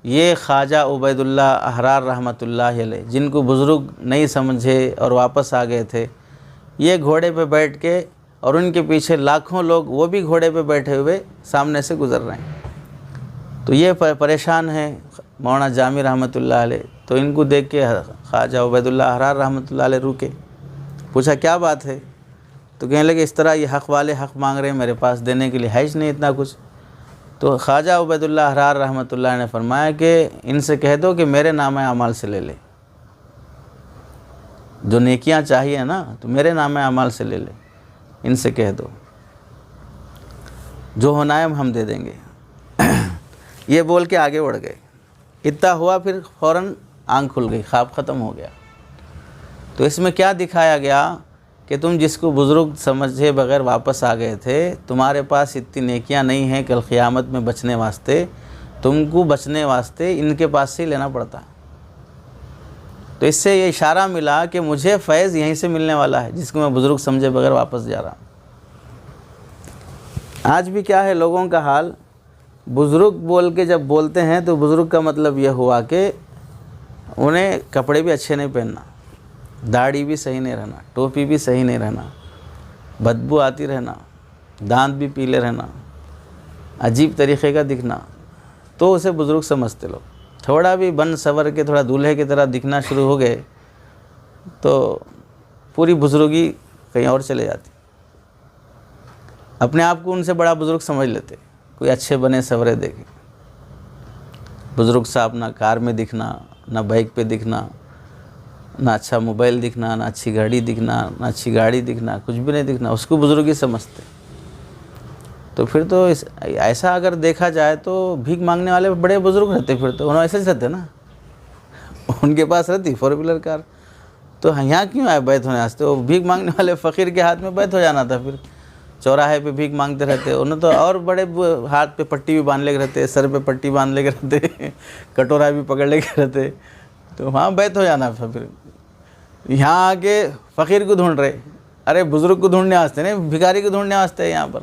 یہ خواجہ عبید اللہ احرار رحمۃ اللہ علیہ، جن کو بزرگ نہیں سمجھے اور واپس آ گئے تھے، یہ گھوڑے پہ بیٹھ کے اور ان کے پیچھے لاکھوں لوگ وہ بھی گھوڑے پہ بیٹھے ہوئے سامنے سے گزر رہے ہیں۔ تو یہ پریشان ہیں مولانا جامی رحمۃ اللہ علیہ۔ تو ان کو دیکھ کے خواجہ عبید اللہ احرار رحمۃ اللہ علیہ رکے، پوچھا کیا بات ہے؟ تو کہنے لگے اس طرح یہ حق والے حق مانگ رہے ہیں، میرے پاس دینے کے لیے ہے نہیں اتنا کچھ۔ تو خواجہ عبید اللہ احرار رحمۃ اللہ نے فرمایا کہ ان سے کہہ دو کہ میرے نامہ اعمال سے لے لے، جو نیکیاں چاہیے نا تو میرے نامہ اعمال سے لے لے، ان سے کہہ دو، جو ہونا ہے ہم دے دیں گے۔ یہ بول کے آگے بڑھ گئے، اتنا ہوا پھر فوراً آنکھ کھل گئی، خواب ختم ہو گیا۔ تو اس میں کیا دکھایا گیا کہ تم جس کو بزرگ سمجھے بغیر واپس آ گئے تھے، تمہارے پاس اتنی نیکیاں نہیں ہیں کل قیامت میں بچنے واسطے، تم کو بچنے واسطے ان کے پاس سے ہی لینا پڑتا۔ تو اس سے یہ اشارہ ملا کہ مجھے فیض یہیں سے ملنے والا ہے، جس کو میں بزرگ سمجھے بغیر واپس جا رہا ہوں۔ آج بھی کیا ہے لوگوں کا حال، بزرگ بول کے جب بولتے ہیں تو بزرگ کا مطلب یہ ہوا کہ انہیں کپڑے بھی اچھے نہیں پہننا، داڑھی بھی صحیح نہیں رہنا، ٹوپی بھی صحیح نہیں رہنا، بدبو آتی رہنا، دانت بھی پیلے رہنا، عجیب طریقے کا دکھنا، تو اسے بزرگ سمجھتے لوگ۔ تھوڑا بھی بن سور کے تھوڑا دولہے کی طرح دکھنا شروع ہو گئے تو پوری بزرگی کہیں اور چلے جاتی، اپنے آپ کو ان سے بڑا بزرگ سمجھ لیتے۔ کوئی اچھے بنے سورے دیکھے بزرگ صاحب، نہ کار میں دکھنا، نہ بائک پہ دکھنا، نہ اچھا موبائل دکھنا، نہ اچھی گھڑی دکھنا، نہ اچھی گاڑی دکھنا، کچھ بھی نہیں دکھنا، اس کو بزرگ ہی سمجھتے۔ تو پھر تو ایسا اگر دیکھا جائے تو بھیک مانگنے والے بڑے بزرگ رہتے، پھر تو انہوں ایسے رہتے نا، ان کے پاس رہتی 4 ویلر کار، تو یہاں کیوں آئے بیعت ہونے واسطے؟ وہ بھیک مانگنے والے فقیر کے ہاتھ میں بیعت ہو جانا تھا پھر۔ چوراہے پہ بھیک مانگتے رہتے، انہیں تو اور بڑے ہاتھ پہ پٹی بھی باندھ لے کے رہتے، سر پہ پٹی باندھ لے کے رہتے، کٹورا بھی پکڑ لے کے رہتے، تو وہاں بیت ہو جانا پھر یہاں آ کے فقیر کو ڈھونڈ رہے، ارے بزرگ کو ڈھونڈنے واسطے نہیں، بھکاری کو ڈھونڈنے واسطے ہے یہاں پر.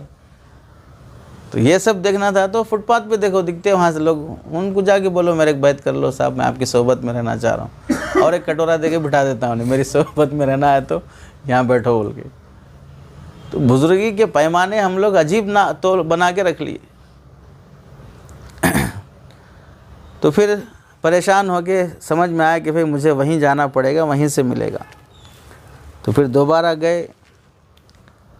تو یہ سب دیکھنا تھا تو فٹ پاتھ پہ دیکھو دکھتے وہاں سے لوگ، ان کو جا کے بولو میرے ایک بیعت کر لو صاحب، میں آپ کی صحبت میں رہنا چاہ رہا ہوں، اور ایک کٹورا دے کے بٹھا دیتا ہوں، میری صحبت میں رہنا ہے تو یہاں بیٹھو بول کے. تو بزرگی کے پیمانے ہم لوگ عجیب نہ تو بنا کے رکھ لیے. تو پھر پریشان ہو کے سمجھ میں آیا کہ بھئی مجھے وہیں جانا پڑے گا، وہیں سے ملے گا. تو پھر دوبارہ گئے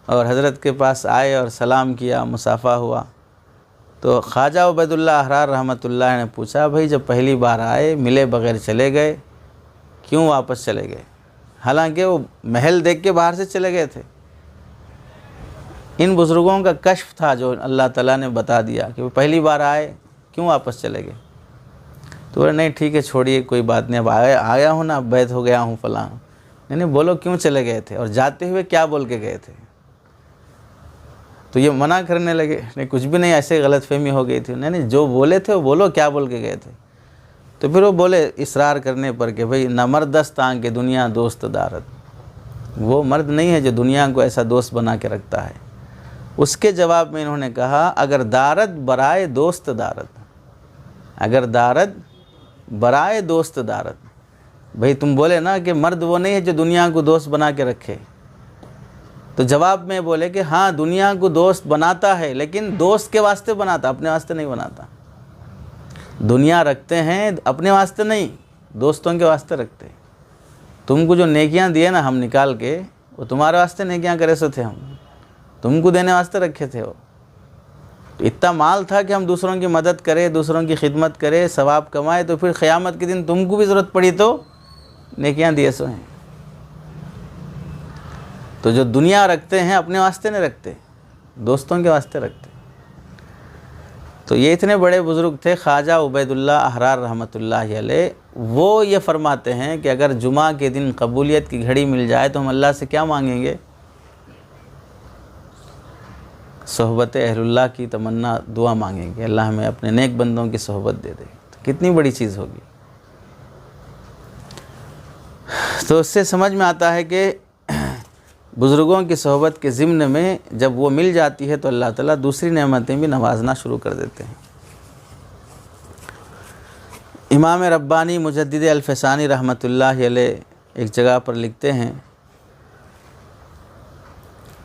اور حضرت کے پاس آئے اور سلام کیا، مصافحہ ہوا. تو خواجہ عبید اللہ احرار رحمۃ اللہ نے پوچھا بھئی جب پہلی بار آئے ملے بغیر چلے گئے، کیوں واپس چلے گئے؟ حالانکہ وہ محل دیکھ کے باہر سے چلے گئے تھے. ان بزرگوں کا کشف تھا جو اللہ تعالیٰ نے بتا دیا کہ وہ پہلی بار آئے، کیوں واپس چلے گئے؟ تو بولے نہیں ٹھیک ہے چھوڑیے کوئی بات نہیں، اب آیا ہوں نا، اب بیعت ہو گیا ہوں فلاں. نہیں بولو کیوں چلے گئے تھے اور جاتے ہوئے کیا بول کے گئے تھے؟ تو یہ منع کرنے لگے، نہیں کچھ بھی نہیں، ایسے غلط فہمی ہو گئی تھی. نہیں جو بولے تھے وہ بولو کیا بول کے گئے تھے. تو پھر وہ بولے اصرار کرنے پر کہ بھئی نہ مردست آن کے دنیا دوست دارت، وہ مرد نہیں ہے جو دنیا کو ایسا دوست بنا کے رکھتا ہے. اس کے جواب میں انہوں نے کہا اگر دارت برائے دوست دارت، اگر دارت برائے دوست دارت، بھئی تم بولے نا کہ مرد وہ نہیں ہے جو دنیا کو دوست بنا کے رکھے، تو جواب میں بولے کہ ہاں دنیا کو دوست بناتا ہے لیکن دوست کے واسطے بناتا، اپنے واسطے نہیں بناتا. دنیا رکھتے ہیں اپنے واسطے نہیں، دوستوں کے واسطے رکھتے. تم کو جو نیکیاں دیے نا ہم نکال کے، وہ تمہارے واسطے نیکیاں کرے سو تھے، ہم تم کو دینے واسطے رکھے تھے. وہ اتنا مال تھا کہ ہم دوسروں کی مدد کرے، دوسروں کی خدمت کرے، ثواب کمائے، تو پھر قیامت کے دن تم کو بھی ضرورت پڑی تو نیکیاں دیے سو ہیں. تو جو دنیا رکھتے ہیں اپنے واسطے نہیں رکھتے، دوستوں کے واسطے رکھتے. تو یہ اتنے بڑے بزرگ تھے خواجہ عبید اللہ احرار رحمۃ اللہ علیہ. وہ یہ فرماتے ہیں کہ اگر جمعہ کے دن قبولیت کی گھڑی مل جائے تو ہم اللہ سے کیا مانگیں گے؟ صحبت اہل اللہ کی تمنا دعا مانگیں گے، اللہ ہمیں اپنے نیک بندوں کی صحبت دے دے. تو کتنی بڑی چیز ہوگی. تو اس سے سمجھ میں آتا ہے کہ بزرگوں کی صحبت کے ضمن میں جب وہ مل جاتی ہے تو اللہ تعالیٰ دوسری نعمتیں بھی نوازنا شروع کر دیتے ہیں. امام ربانی مجدد الفسانی رحمۃ اللہ علیہ ایک جگہ پر لکھتے ہیں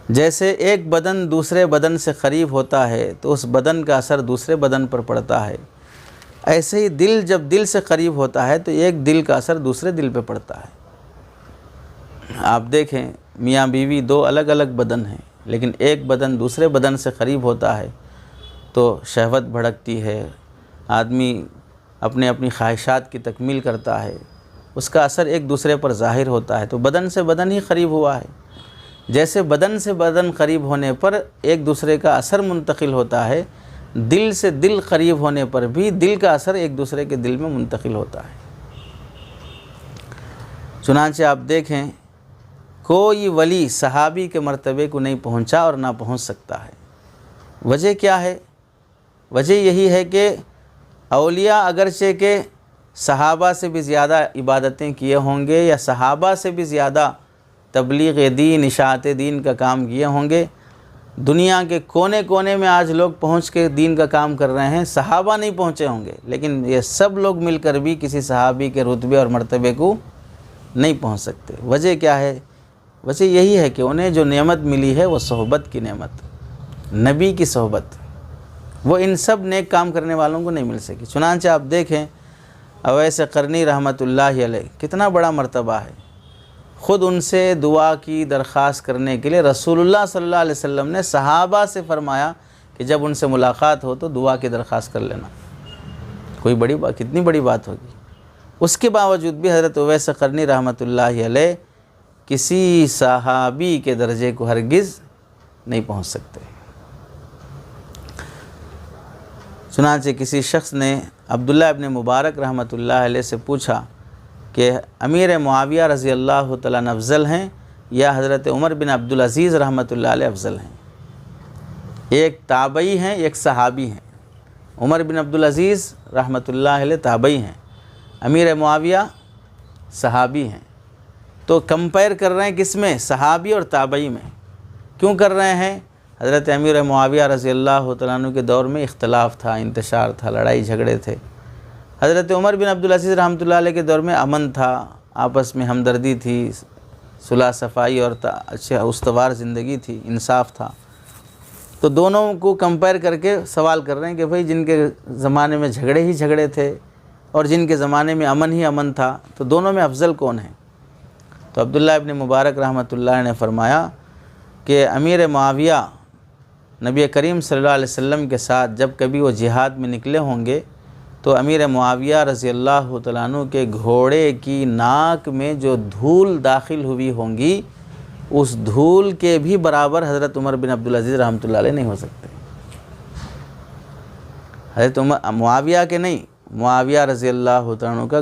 جیسے ایک بدن دوسرے بدن سے قریب ہوتا ہے تو اس بدن کا اثر دوسرے بدن پر پڑتا ہے، ایسے ہی دل جب دل سے قریب ہوتا ہے تو ایک دل کا اثر دوسرے دل پہ پڑتا ہے. آپ دیکھیں میاں بیوی دو الگ الگ بدن ہیں، لیکن ایک بدن دوسرے بدن سے قریب ہوتا ہے تو شہوت بھڑکتی ہے، آدمی اپنے اپنی خواہشات کی تکمیل کرتا ہے، اس کا اثر ایک دوسرے پر ظاہر ہوتا ہے. تو بدن سے بدن ہی قریب ہوا ہے. جیسے بدن سے بدن قریب ہونے پر ایک دوسرے کا اثر منتقل ہوتا ہے، دل سے دل قریب ہونے پر بھی دل کا اثر ایک دوسرے کے دل میں منتقل ہوتا ہے. چنانچہ آپ دیکھیں کوئی ولی صحابی کے مرتبے کو نہیں پہنچا اور نہ پہنچ سکتا ہے. وجہ کیا ہے؟ وجہ یہی ہے کہ اولیاء اگرچہ کہ صحابہ سے بھی زیادہ عبادتیں کیے ہوں گے یا صحابہ سے بھی زیادہ تبلیغ دین اشاعت دین کا کام کیے ہوں گے، دنیا کے کونے کونے میں آج لوگ پہنچ کے دین کا کام کر رہے ہیں، صحابہ نہیں پہنچے ہوں گے، لیکن یہ سب لوگ مل کر بھی کسی صحابی کے رتبے اور مرتبے کو نہیں پہنچ سکتے. وجہ کیا ہے؟ وجہ یہی ہے کہ انہیں جو نعمت ملی ہے وہ صحبت کی نعمت، نبی کی صحبت، وہ ان سب نیک کام کرنے والوں کو نہیں مل سکی. چنانچہ آپ دیکھیں اویس قرنی رحمۃ اللہ علیہ کتنا بڑا مرتبہ ہے، خود ان سے دعا کی درخواست کرنے کے لیے رسول اللہ صلی اللہ علیہ وسلم نے صحابہ سے فرمایا کہ جب ان سے ملاقات ہو تو دعا کی درخواست کر لینا. کوئی بڑی بات، کتنی بڑی بات ہوگی. اس کے باوجود بھی حضرت اویس قرنی رحمۃ اللہ علیہ کسی صحابی کے درجے کو ہرگز نہیں پہنچ سکتے. چنانچہ کسی شخص نے عبداللہ ابن مبارک رحمۃ اللہ علیہ سے پوچھا کہ امیر معاویہ رضی اللہ تعالیٰ عنہ افضل ہیں یا حضرت عمر بن عبدالعزیز رحمۃ اللہ علیہ افضل ہیں؟ ایک تابعی ہیں، ایک صحابی ہیں۔ عمر بن عبدالعزیز رحمۃ اللہ علیہ تابعی ہیں، امیر معاویہ صحابی ہیں۔ تو کمپیئر کر رہے ہیں کس میں؟ صحابی اور تابعی میں۔ کیوں کر رہے ہیں؟ حضرت امیر معاویہ رضی اللہ تعالیٰ عنہ کے دور میں اختلاف تھا، انتشار تھا، لڑائی جھگڑے تھے۔ حضرت عمر بن عبدالعزیز رحمۃ اللہ علیہ کے دور میں امن تھا، آپس میں ہمدردی تھی، صلح صفائی اور اچھا استوار زندگی تھی، انصاف تھا۔ تو دونوں کو کمپیئر کر کے سوال کر رہے ہیں کہ بھئی جن کے زمانے میں جھگڑے ہی جھگڑے تھے اور جن کے زمانے میں امن ہی امن تھا، تو دونوں میں افضل کون ہے؟ تو عبداللہ ابن مبارک رحمۃ اللہ نے فرمایا کہ امیر معاویہ نبی کریم صلی اللہ علیہ وسلم کے ساتھ جب کبھی وہ جہاد میں نکلے ہوں گے تو امیر معاویہ رضی اللہ تعالیٰ عنہ کے گھوڑے کی ناک میں جو دھول داخل ہوئی ہوں گی، اس دھول کے بھی برابر حضرت عمر بن عبدالعزیز رحمۃ اللہ علیہ نہیں ہو سکتے۔ حضرت معاویہ کے نہیں، معاویہ رضی اللہ تعالیٰ عنہ کا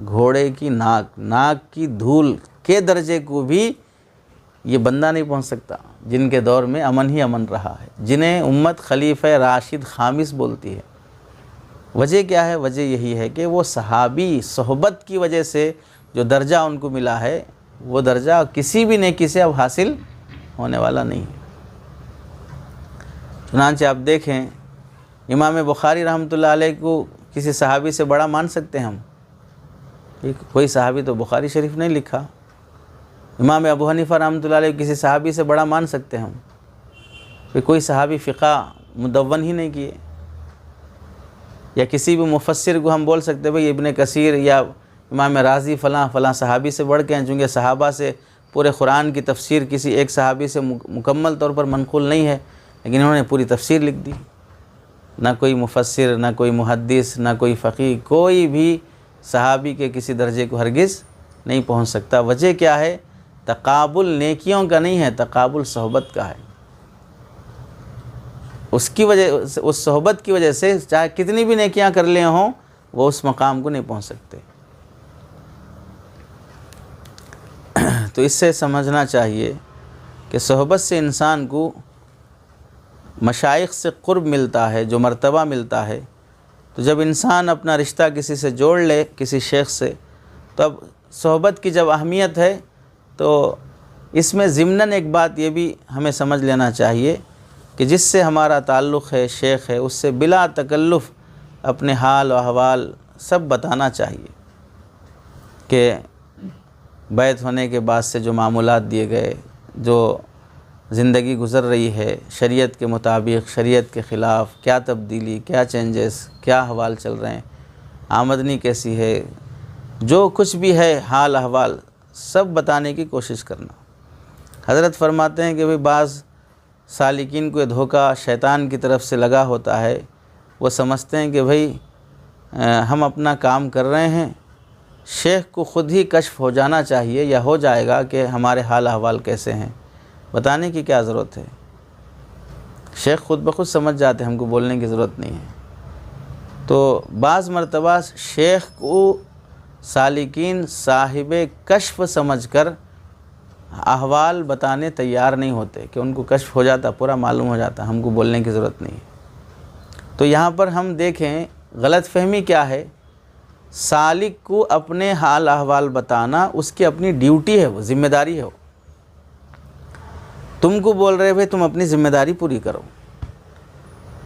گھوڑے کی ناک کی دھول کے درجے کو بھی یہ بندہ نہیں پہنچ سکتا، جن کے دور میں امن ہی امن رہا ہے، جنہیں امت خلیفہ راشد خامس بولتی ہے۔ وجہ کیا ہے؟ وجہ یہی ہے کہ وہ صحابی صحبت کی وجہ سے جو درجہ ان کو ملا ہے، وہ درجہ کسی بھی نیکی سے اب حاصل ہونے والا نہیں ہے۔ چنانچہ آپ دیکھیں، امام بخاری رحمۃ اللہ علیہ کو کسی صحابی سے بڑا مان سکتے ہیں ہم؟ کوئی صحابی تو بخاری شریف نہیں لکھا۔ امام ابو حنیفہ رحمۃ اللہ علیہ کسی صحابی سے بڑا مان سکتے ہیں ہم؟ کوئی صحابی فقہ مدون ہی نہیں کیے۔ یا کسی بھی مفسر کو ہم بول سکتے ہیں بھئی ابن کثیر یا امام رازی فلاں صحابی سے بڑھ کے ہیں، چونکہ صحابہ سے پورے قرآن کی تفسیر کسی ایک صحابی سے مکمل طور پر منقول نہیں ہے، لیکن انہوں نے پوری تفسیر لکھ دی۔ نہ کوئی مفسر، نہ کوئی محدث، نہ کوئی فقیہ، کوئی بھی صحابی کے کسی درجے کو ہرگز نہیں پہنچ سکتا۔ وجہ کیا ہے؟ تقابل نیکیوں کا نہیں ہے، تقابل صحبت کا ہے۔ اس صحبت کی وجہ سے چاہے کتنی بھی نیکیاں کر لے ہوں، وہ اس مقام کو نہیں پہنچ سکتے۔ تو اس سے سمجھنا چاہیے کہ صحبت سے انسان کو مشائخ سے قرب ملتا ہے، جو مرتبہ ملتا ہے۔ تو جب انسان اپنا رشتہ کسی سے جوڑ لے، کسی شیخ سے، تو اب صحبت کی جب اہمیت ہے تو اس میں ضمناً ایک بات یہ بھی ہمیں سمجھ لینا چاہیے کہ جس سے ہمارا تعلق ہے، شیخ ہے، اس سے بلا تکلف اپنے حال و احوال سب بتانا چاہیے کہ بیعت ہونے کے بعد سے جو معمولات دیے گئے، جو زندگی گزر رہی ہے شریعت کے مطابق، شریعت کے خلاف، کیا تبدیلی، کیا چینجز، کیا احوال چل رہے ہیں، آمدنی کیسی ہے، جو کچھ بھی ہے حال احوال سب بتانے کی کوشش کرنا۔ حضرت فرماتے ہیں کہ بھئی بعض سالکین کو یہ دھوکہ شیطان کی طرف سے لگا ہوتا ہے، وہ سمجھتے ہیں کہ بھئی ہم اپنا کام کر رہے ہیں، شیخ کو خود ہی کشف ہو جانا چاہیے یا ہو جائے گا کہ ہمارے حال احوال کیسے ہیں، بتانے کی کیا ضرورت ہے؟ شیخ خود بخود سمجھ جاتے ہیں، ہم کو بولنے کی ضرورت نہیں ہے۔ تو بعض مرتبہ شیخ کو سالکین صاحب کشف سمجھ کر احوال بتانے تیار نہیں ہوتے کہ ان کو کشف ہو جاتا، پورا معلوم ہو جاتا، ہم کو بولنے کی ضرورت نہیں ہے۔ تو یہاں پر ہم دیکھیں غلط فہمی کیا ہے؟ سالک کو اپنے حال احوال بتانا اس کی اپنی ڈیوٹی ہے، وہ ذمہ داری ہے۔ تم کو بول رہے بھائی تم اپنی ذمہ داری پوری کرو،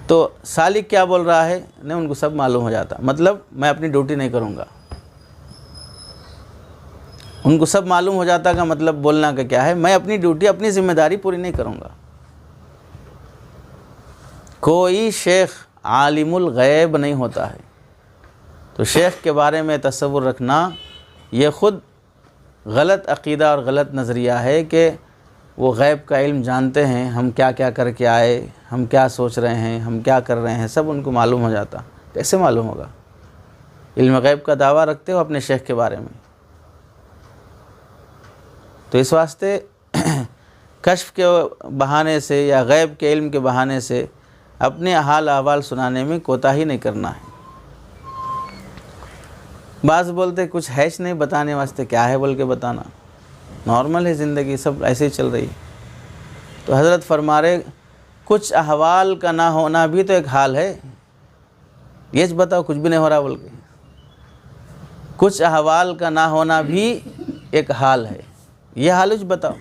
تو سالک کیا بول رہا ہے؟ نہیں، ان کو سب معلوم ہو جاتا، مطلب میں اپنی ڈیوٹی نہیں کروں گا۔ ان کو سب معلوم ہو جاتا کا مطلب بولنا کا کیا ہے؟ میں اپنی ڈیوٹی، اپنی ذمہ داری پوری نہیں کروں گا۔ کوئی شیخ عالم الغیب نہیں ہوتا ہے، تو شیخ کے بارے میں تصور رکھنا یہ خود غلط عقیدہ اور غلط نظریہ ہے کہ وہ غیب کا علم جانتے ہیں، ہم کیا کیا کر کے آئے، ہم کیا سوچ رہے ہیں، ہم کیا کر رہے ہیں، سب ان کو معلوم ہو جاتا۔ کیسے معلوم ہوگا؟ علم غیب کا دعویٰ رکھتے ہو اپنے شیخ کے بارے میں۔ تو اس واسطے کشف کے بہانے سے یا غیب کے علم کے بہانے سے اپنے حال احوال سنانے میں کوتاہی نہیں کرنا ہے۔ بعض بولتے کچھ ہیچ نہیں بتانے واسطے، کیا ہے بول کے بتانا، نارمل ہے زندگی، سب ایسے ہی چل رہی۔ تو حضرت فرما رہے کچھ احوال کا نہ ہونا بھی تو ایک حال ہے. یہ بتاؤ کچھ بھی نہیں ہو رہا بول کے. کچھ احوال کا نہ ہونا بھی ایک حال ہے. یہ حال بتاؤ.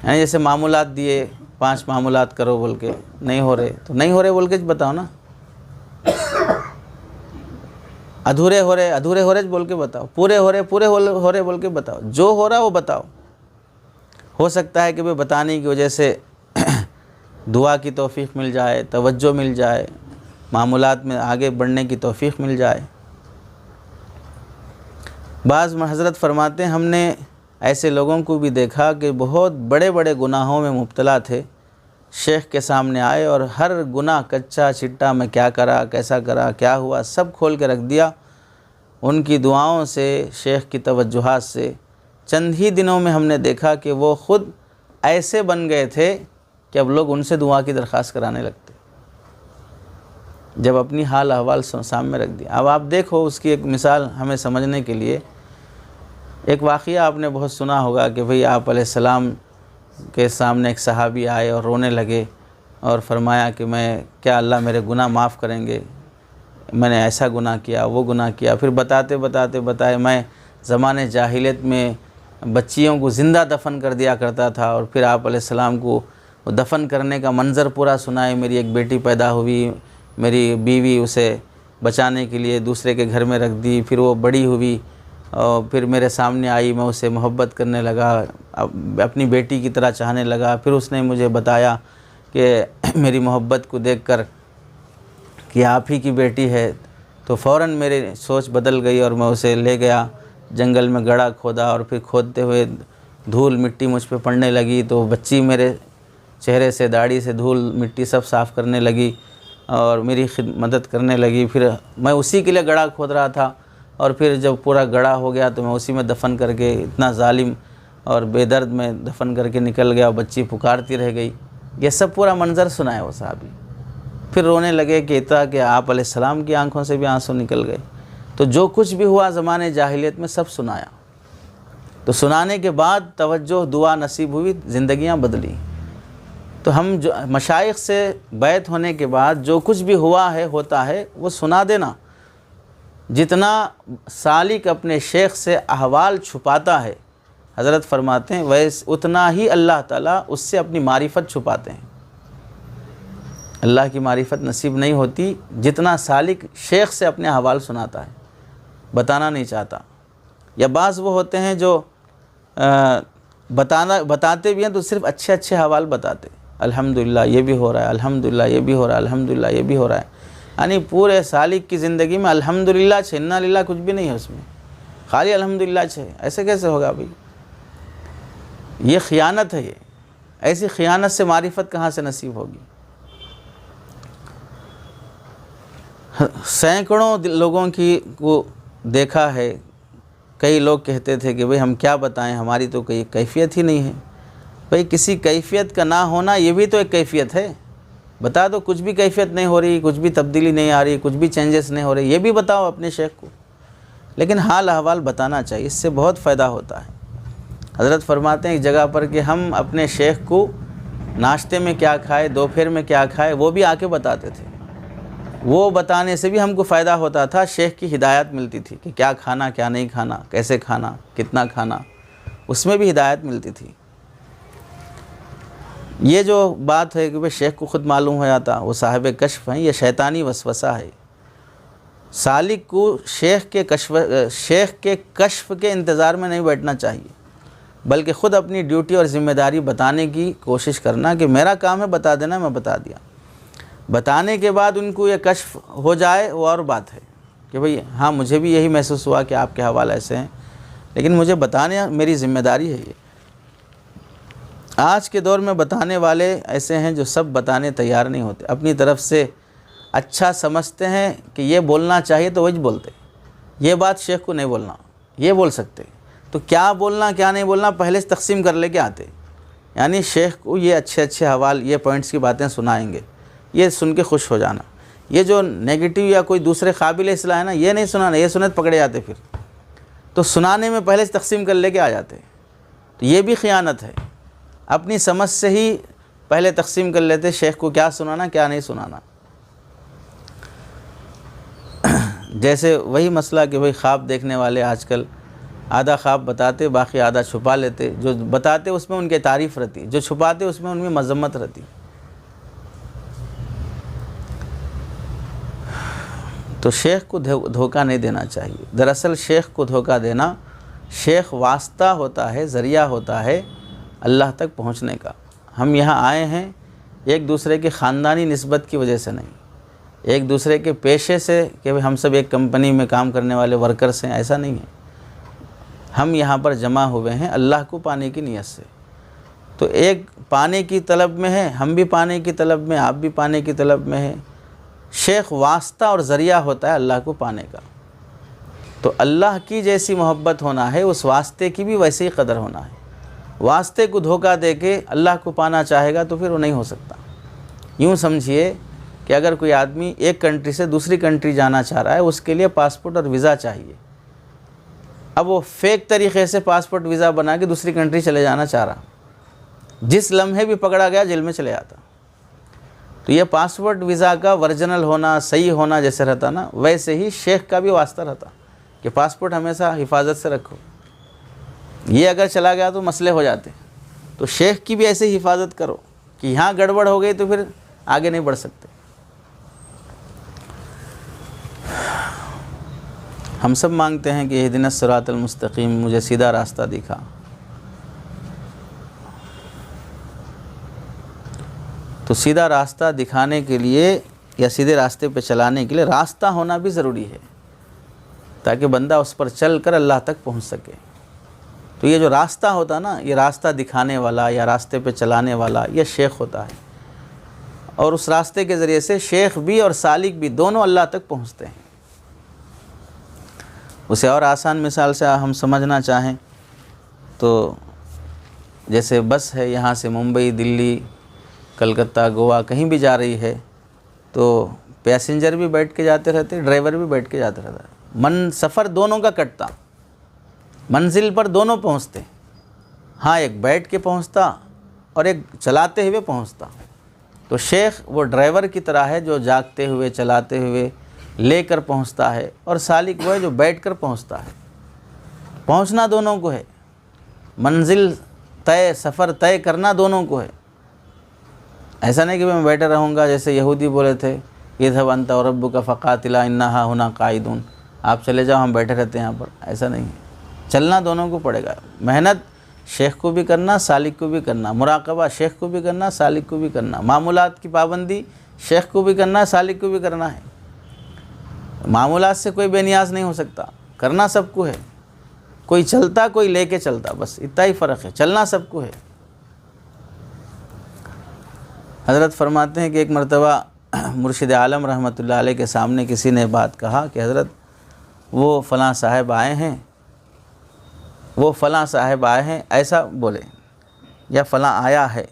جیسے معمولات دیے 5 معمولات کرو بول کے نہیں ہو رہے تو نہیں ہو رہے بول کے بتاؤ نا. ادھورے ہو رہے بول کے بتاؤ. پورے ہو رہے بول کے بتاؤ. جو ہو رہا وہ بتاؤ. ہو سکتا ہے کہ بھئی بتانے کی وجہ سے دعا کی توفیق مل جائے, توجہ مل جائے, معمولات میں آگے بڑھنے کی توفیق مل جائے. بعض حضرت فرماتے ہیں ہم نے ایسے لوگوں کو بھی دیکھا کہ بہت بڑے بڑے گناہوں میں مبتلا تھے, شیخ کے سامنے آئے اور ہر گناہ کچا چٹا میں کیا کرا, کیسا کرا, کیا ہوا, سب کھول کے رکھ دیا. ان کی دعاؤں سے, شیخ کی توجہات سے چند ہی دنوں میں ہم نے دیکھا کہ وہ خود ایسے بن گئے تھے کہ اب لوگ ان سے دعا کی درخواست کرانے لگتے جب اپنی حال احوال سامنے رکھ دیا. اب آپ دیکھو اس کی ایک مثال ہمیں سمجھنے کے لیے. ایک واقعہ آپ نے بہت سنا ہوگا کہ بھئی آپ علیہ السلام کے سامنے ایک صحابی آئے اور رونے لگے اور فرمایا کہ میں کیا اللہ میرے گناہ معاف کریں گے, میں نے ایسا گناہ کیا, وہ گناہ کیا. پھر بتائے میں زمانے جاہلیت میں بچیوں کو زندہ دفن کر دیا کرتا تھا, اور پھر آپ علیہ السلام کو دفن کرنے کا منظر پورا سنائے. میری ایک بیٹی پیدا ہوئی, میری بیوی اسے بچانے کے لیے دوسرے کے گھر میں رکھ دی, پھر وہ بڑی ہوئی اور پھر میرے سامنے آئی, میں اسے محبت کرنے لگا, اپنی بیٹی کی طرح چاہنے لگا. پھر اس نے مجھے بتایا کہ میری محبت کو دیکھ کر کہ آپ ہی کی بیٹی ہے, تو فوراً میری سوچ بدل گئی اور میں اسے لے گیا. جنگل میں گڑھا کھودا اور پھر کھودتے ہوئے دھول مٹی مجھ پہ پڑنے لگی, تو بچی میرے چہرے سے, داڑھی سے دھول مٹی سب صاف کرنے لگی اور میری مدد کرنے لگی. پھر میں اسی کے لیے گڑھا کھود رہا تھا, اور پھر جب پورا گڑھا ہو گیا تو میں اسی میں دفن کر کے, اتنا ظالم اور بے درد میں دفن کر کے نکل گیا, بچی پکارتی رہ گئی. یہ سب پورا منظر سنایا وہ صحابی. پھر رونے لگے کہ اتنا کہ آپ علیہ السلام کی آنکھوں سے بھی آنسو نکل گئے. تو جو کچھ بھی ہوا زمانے جاہلیت میں سب سنایا. تو سنانے کے بعد توجہ, دعا نصیب ہوئی, زندگیاں بدلی. تو ہم جو مشائخ سے بیعت ہونے کے بعد جو کچھ بھی ہوا ہے, ہوتا ہے, وہ سنا دینا. جتنا سالک اپنے شیخ سے احوال چھپاتا ہے, حضرت فرماتے ہیں اتنا ہی اللہ تعالیٰ اس سے اپنی معرفت چھپاتے ہیں. اللہ کی معرفت نصیب نہیں ہوتی جتنا سالک شیخ سے اپنے احوال سناتا ہے, بتانا نہیں چاہتا. یا بعض وہ ہوتے ہیں جو بتاتے بھی ہیں تو صرف اچھے اچھے حوال بتاتے, الحمدللہ یہ بھی ہو رہا ہے, الحمدللہ یہ بھی ہو رہا ہے, الحمدللہ یہ بھی ہو رہا ہے. یعنی پورے سالک کی زندگی میں الحمدللہ چھ, انا للہ کچھ بھی نہیں ہے اس میں, خالی الحمدللہ چھ. ایسے کیسے ہوگا بھائی؟ یہ خیانت ہے. یہ ایسی خیانت سے معرفت کہاں سے نصیب ہوگی؟ سینکڑوں لوگوں کی کو دیکھا ہے. کئی لوگ کہتے تھے کہ بھئی ہم کیا بتائیں, ہماری تو کوئی کیفیت ہی نہیں ہے. بھئی کسی کیفیت کا نہ ہونا یہ بھی تو ایک کیفیت ہے. بتا دو کچھ بھی کیفیت نہیں ہو رہی, کچھ بھی تبدیلی نہیں آ رہی, کچھ بھی چینجز نہیں ہو رہے, یہ بھی بتاؤ اپنے شیخ کو. لیکن حال احوال بتانا چاہیے, اس سے بہت فائدہ ہوتا ہے. حضرت فرماتے ہیں ایک جگہ پر کہ ہم اپنے شیخ کو ناشتے میں کیا کھائے, دوپہر میں کیا کھائے, وہ بھی آ کے بتاتے تھے. وہ بتانے سے بھی ہم کو فائدہ ہوتا تھا, شیخ کی ہدایت ملتی تھی کہ کیا کھانا, کیا نہیں کھانا, کیسے کھانا, کتنا کھانا, اس میں بھی ہدایت ملتی تھی. یہ جو بات ہے کہ بھئی شیخ کو خود معلوم ہو جاتا, وہ صاحب کشف ہیں, یہ شیطانی وسوسہ ہے. سالک کو شیخ کے کشف کے انتظار میں نہیں بیٹھنا چاہیے, بلکہ خود اپنی ڈیوٹی اور ذمہ داری بتانے کی کوشش کرنا کہ میرا کام ہے بتا دینا, میں بتا دیا. بتانے کے بعد ان کو یہ کشف ہو جائے وہ اور بات ہے کہ بھئی ہاں مجھے بھی یہی محسوس ہوا کہ آپ کے حوال ایسے ہیں, لیکن مجھے بتانے میری ذمہ داری ہے. یہ آج کے دور میں بتانے والے ایسے ہیں جو سب بتانے تیار نہیں ہوتے, اپنی طرف سے اچھا سمجھتے ہیں کہ یہ بولنا چاہیے تو وہی بولتے. یہ بات شیخ کو نہیں بولنا, یہ بول سکتے. تو کیا بولنا کیا نہیں بولنا پہلے سے تقسیم کر لے کے آتے. یعنی شیخ کو یہ اچھے اچھے حوال, یہ پوائنٹس کی باتیں سنائیں گے, یہ سن کے خوش ہو جانا. یہ جو نیگیٹو یا کوئی دوسرے قابل اصلاح ہے نا, یہ نہیں سنانا, یہ سنت پکڑے جاتے. پھر تو سنانے میں پہلے سے تقسیم کر لے کے آ جاتے. تو یہ بھی خیانت ہے. اپنی سمجھ سے ہی پہلے تقسیم کر لیتے شیخ کو کیا سنانا کیا نہیں سنانا. جیسے وہی مسئلہ کہ بھئی خواب دیکھنے والے آج کل آدھا خواب بتاتے باقی آدھا چھپا لیتے. جو بتاتے اس میں ان کی تعریف رہتی, جو چھپاتے اس میں ان میں مذمت رہتی. تو شیخ کو دھوکہ نہیں دینا چاہیے. دراصل شیخ کو دھوکہ دینا, شیخ واسطہ ہوتا ہے, ذریعہ ہوتا ہے اللہ تک پہنچنے کا. ہم یہاں آئے ہیں ایک دوسرے کی خاندانی نسبت کی وجہ سے نہیں, ایک دوسرے کے پیشے سے کہ ہم سب ایک کمپنی میں کام کرنے والے ورکرز ہیں, ایسا نہیں ہے. ہم یہاں پر جمع ہوئے ہیں اللہ کو پانے کی نیت سے. تو ایک پانے کی طلب میں ہے, ہم بھی پانے کی طلب میں, آپ بھی پانے کی طلب میں ہیں. شیخ واسطہ اور ذریعہ ہوتا ہے اللہ کو پانے کا. تو اللہ کی جیسی محبت ہونا ہے اس واسطے کی بھی ویسے ہی قدر ہونا ہے. واسطے کو دھوکہ دے کے اللہ کو پانا چاہے گا تو پھر وہ نہیں ہو سکتا. یوں سمجھیے کہ اگر کوئی آدمی ایک کنٹری سے دوسری کنٹری جانا چاہ رہا ہے, اس کے لیے پاسپورٹ اور ویزا چاہیے. اب وہ فیک طریقے سے پاسپورٹ ویزا بنا کے دوسری کنٹری چلے جانا چاہ رہا, جس لمحے بھی پکڑا گیا جیل میں چلے آتا. تو یہ پاسپورٹ ویزا کا ورجنل ہونا, صحیح ہونا جیسے رہتا نا, ویسے ہی شیخ کا بھی واسطہ رہتا کہ پاسپورٹ ہمیشہ حفاظت سے رکھو. یہ اگر چلا گیا تو مسئلے ہو جاتے. تو شیخ کی بھی ایسے حفاظت کرو کہ یہاں گڑبڑ ہو گئی تو پھر آگے نہیں بڑھ سکتے. ہم سب مانگتے ہیں کہ اہدنا الصراط المستقیم, مجھے سیدھا راستہ دکھا. تو سیدھا راستہ دکھانے کے لیے یا سیدھے راستے پہ چلانے کے لیے راستہ ہونا بھی ضروری ہے تاکہ بندہ اس پر چل کر اللہ تک پہنچ سکے. تو یہ جو راستہ ہوتا نا, یہ راستہ دکھانے والا یا راستے پہ چلانے والا یہ شیخ ہوتا ہے. اور اس راستے کے ذریعے سے شیخ بھی اور سالک بھی دونوں اللہ تک پہنچتے ہیں. اسے اور آسان مثال سے ہم سمجھنا چاہیں تو جیسے بس ہے, یہاں سے ممبئی, دلی, کلکتہ, گوا کہیں بھی جا رہی ہے تو پیسنجر بھی بیٹھ کے جاتے رہتے, ڈرائیور بھی بیٹھ کے جاتے رہتا ہے. سفر دونوں کا کٹتا, منزل پر دونوں پہنچتے. ہاں ایک بیٹھ کے پہنچتا اور ایک چلاتے ہوئے پہنچتا. تو شیخ وہ ڈرائیور کی طرح ہے جو جاگتے ہوئے چلاتے ہوئے لے کر پہنچتا ہے, اور سالک وہ ہے جو بیٹھ کر پہنچتا ہے. پہنچنا دونوں کو ہے, منزل طے, سفر طے کرنا دونوں کو ہے. ایسا نہیں کہ میں بیٹھے رہوں گا جیسے یہودی بولے تھے اذهب انت وربک فقاتلا انا هنا قاعدون, آپ چلے جاؤ ہم بیٹھے رہتے ہیں یہاں پر. ایسا نہیں ہے, چلنا دونوں کو پڑے گا. محنت شیخ کو بھی کرنا, سالک کو بھی کرنا. مراقبہ شیخ کو بھی کرنا, سالک کو بھی کرنا. معمولات کی پابندی شیخ کو بھی کرنا, سالک کو بھی کرنا ہے. معمولات سے کوئی بے نیاز نہیں ہو سکتا, کرنا سب کو ہے. کوئی چلتا کوئی لے کے چلتا, بس اتنا ہی فرق ہے, چلنا سب کو ہے. حضرت فرماتے ہیں کہ ایک مرتبہ مرشد عالم رحمۃ اللہ علیہ کے سامنے کسی نے بات کہا کہ حضرت وہ فلاں صاحب آئے ہیں, وہ فلاں صاحب آئے ہیں, ایسا بولے, یا فلاں آیا ہے.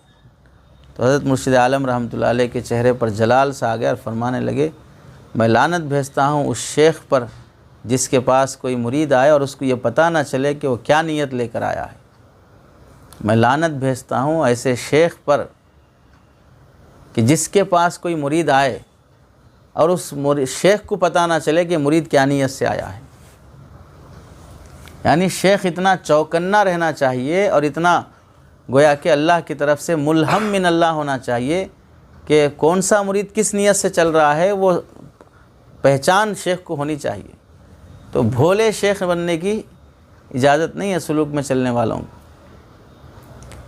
تو حضرت مرشد عالم رحمۃ اللہ علیہ کے چہرے پر جلال سا آ گیا اور فرمانے لگے میں لعنت بھیجتا ہوں اس شیخ پر جس کے پاس کوئی مرید آئے اور اس کو یہ پتہ نہ چلے کہ وہ کیا نیت لے کر آیا ہے. میں لعنت بھیجتا ہوں ایسے شیخ پر کہ جس کے پاس کوئی مرید آئے اور اس شیخ کو پتہ نہ چلے کہ مرید کیا نیت سے آیا ہے. یعنی شیخ اتنا چوکنا رہنا چاہیے اور اتنا گویا کہ اللہ کی طرف سے ملہم من اللہ ہونا چاہیے کہ کون سا مرید کس نیت سے چل رہا ہے وہ پہچان شیخ کو ہونی چاہیے. تو بھولے شیخ بننے کی اجازت نہیں ہے سلوک میں چلنے والوں کو.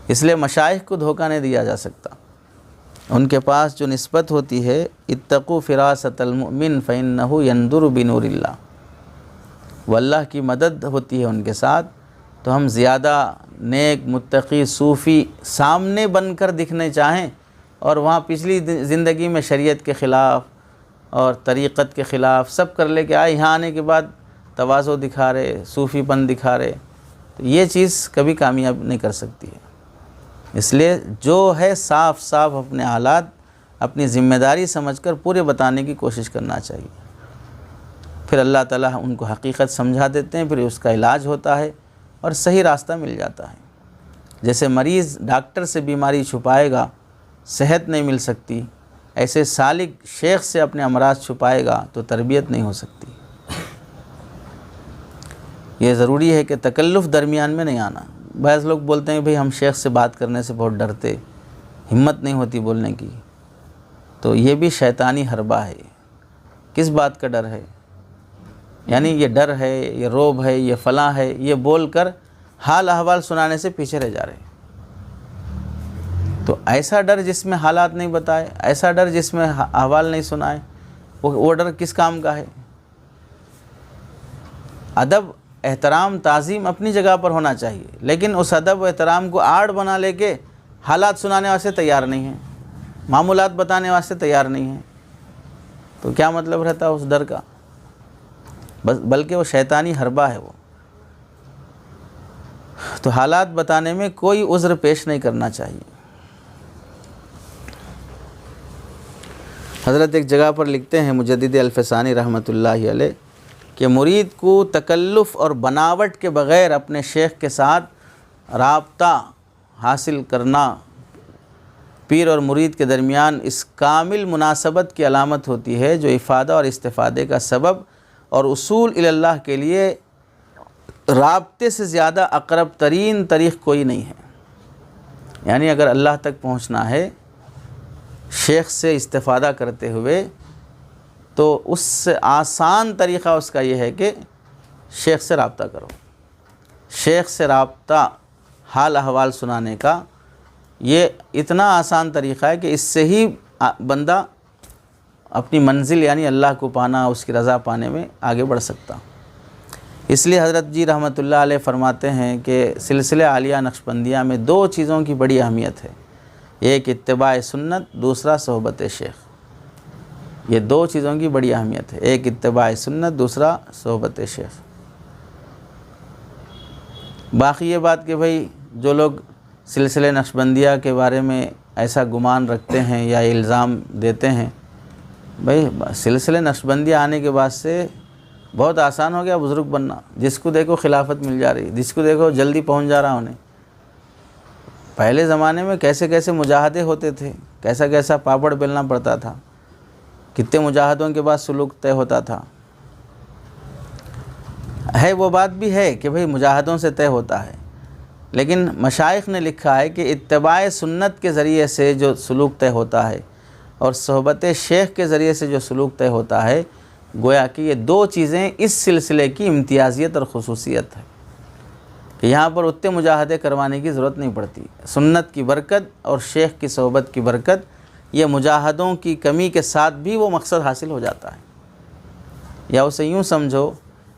اس لیے مشائخ کو دھوکہ نہیں دیا جا سکتا. ان کے پاس جو نسبت ہوتی ہے اتقوا فراست المؤمن فإنہ ينظر بنور اللہ, وہ اللہ کی مدد ہوتی ہے ان کے ساتھ. تو ہم زیادہ نیک, متقی, صوفی سامنے بن کر دکھنے چاہیں اور وہاں پچھلی زندگی میں شریعت کے خلاف اور طریقت کے خلاف سب کر لے کے آئے, یہاں آنے کے بعد تواضع دکھا رہے, صوفی پن دکھا رہے, تو یہ چیز کبھی کامیاب نہیں کر سکتی ہے. اس لیے جو ہے صاف صاف اپنے حالات اپنی ذمہ داری سمجھ کر پورے بتانے کی کوشش کرنا چاہیے. پھر اللہ تعالیٰ ان کو حقیقت سمجھا دیتے ہیں, پھر اس کا علاج ہوتا ہے اور صحیح راستہ مل جاتا ہے. جیسے مریض ڈاکٹر سے بیماری چھپائے گا صحت نہیں مل سکتی، ایسے سالک شیخ سے اپنے امراض چھپائے گا تو تربیت نہیں ہو سکتی۔ یہ ضروری ہے کہ تکلف درمیان میں نہیں آنا۔ بعض لوگ بولتے ہیں بھئی ہم شیخ سے بات کرنے سے بہت ڈرتے، ہمت نہیں ہوتی بولنے کی، تو یہ بھی شیطانی حربہ ہے۔ کس بات کا ڈر ہے؟ یعنی یہ ڈر ہے، یہ روب ہے، یہ فلاں ہے، یہ بول کر حال احوال سنانے سے پیچھے رہ جا رہے ہیں۔ تو ایسا ڈر جس میں حالات نہیں بتائے، ایسا ڈر جس میں احوال نہیں سنائے، وہ ڈر کس کام کا ہے؟ ادب، احترام، تعظیم اپنی جگہ پر ہونا چاہیے، لیکن اس ادب و احترام کو آڑ بنا لے کے حالات سنانے واسطے تیار نہیں ہیں، معمولات بتانے واسطے تیار نہیں ہیں، تو کیا مطلب رہتا اس ڈر کا؟ بلکہ وہ شیطانی حربہ ہے وہ۔ تو حالات بتانے میں کوئی عذر پیش نہیں کرنا چاہیے۔ حضرت ایک جگہ پر لکھتے ہیں مجدد الفسانی رحمۃ اللہ علیہ کہ مرید کو تکلف اور بناوٹ کے بغیر اپنے شیخ کے ساتھ رابطہ حاصل کرنا پیر اور مرید کے درمیان اس کامل مناسبت کی علامت ہوتی ہے جو افادہ اور استفادے کا سبب اور اصول الی اللہ کے لیے رابطے سے زیادہ اقرب ترین طریق کوئی نہیں ہے۔ یعنی اگر اللہ تک پہنچنا ہے شیخ سے استفادہ کرتے ہوئے، تو اس سے آسان طریقہ اس کا یہ ہے کہ شیخ سے رابطہ کرو۔ شیخ سے رابطہ حال احوال سنانے کا یہ اتنا آسان طریقہ ہے کہ اس سے ہی بندہ اپنی منزل یعنی اللہ کو پانا، اس کی رضا پانے میں آگے بڑھ سکتا۔ اس لیے حضرت جی رحمۃ اللہ علیہ فرماتے ہیں کہ سلسلہ عالیہ نقشبندیہ میں دو چیزوں کی بڑی اہمیت ہے، ایک اتباع سنت، دوسرا صحبت شیخ۔ یہ دو چیزوں کی بڑی اہمیت ہے، ایک اتباع سنت، دوسرا صحبت شیخ۔ باقی یہ بات کہ بھئی جو لوگ سلسلہ نقشبندیہ کے بارے میں ایسا گمان رکھتے ہیں یا الزام دیتے ہیں، بھئی سلسلہ نقشبندیہ آنے کے بعد سے بہت آسان ہو گیا بزرگ بننا، جس کو دیکھو خلافت مل جا رہی، جس کو دیکھو جلدی پہنچ جا رہا انہیں۔ پہلے زمانے میں کیسے کیسے مجاہدے ہوتے تھے، کیسا کیسا پاپڑ بیلنا پڑتا تھا، کتنے مجاہدوں کے بعد سلوک طے ہوتا تھا۔ ہے وہ بات بھی ہے کہ بھئی مجاہدوں سے طے ہوتا ہے، لیکن مشائخ نے لکھا ہے کہ اتباع سنت کے ذریعے سے جو سلوک طے ہوتا ہے اور صحبت شیخ کے ذریعے سے جو سلوک طے ہوتا ہے، گویا کہ یہ دو چیزیں اس سلسلے کی امتیازیت اور خصوصیت ہے کہ یہاں پر اتنے مجاہدے کروانے کی ضرورت نہیں پڑتی۔ سنت کی برکت اور شیخ کی صحبت کی برکت، یہ مجاہدوں کی کمی کے ساتھ بھی وہ مقصد حاصل ہو جاتا ہے۔ یا اسے یوں سمجھو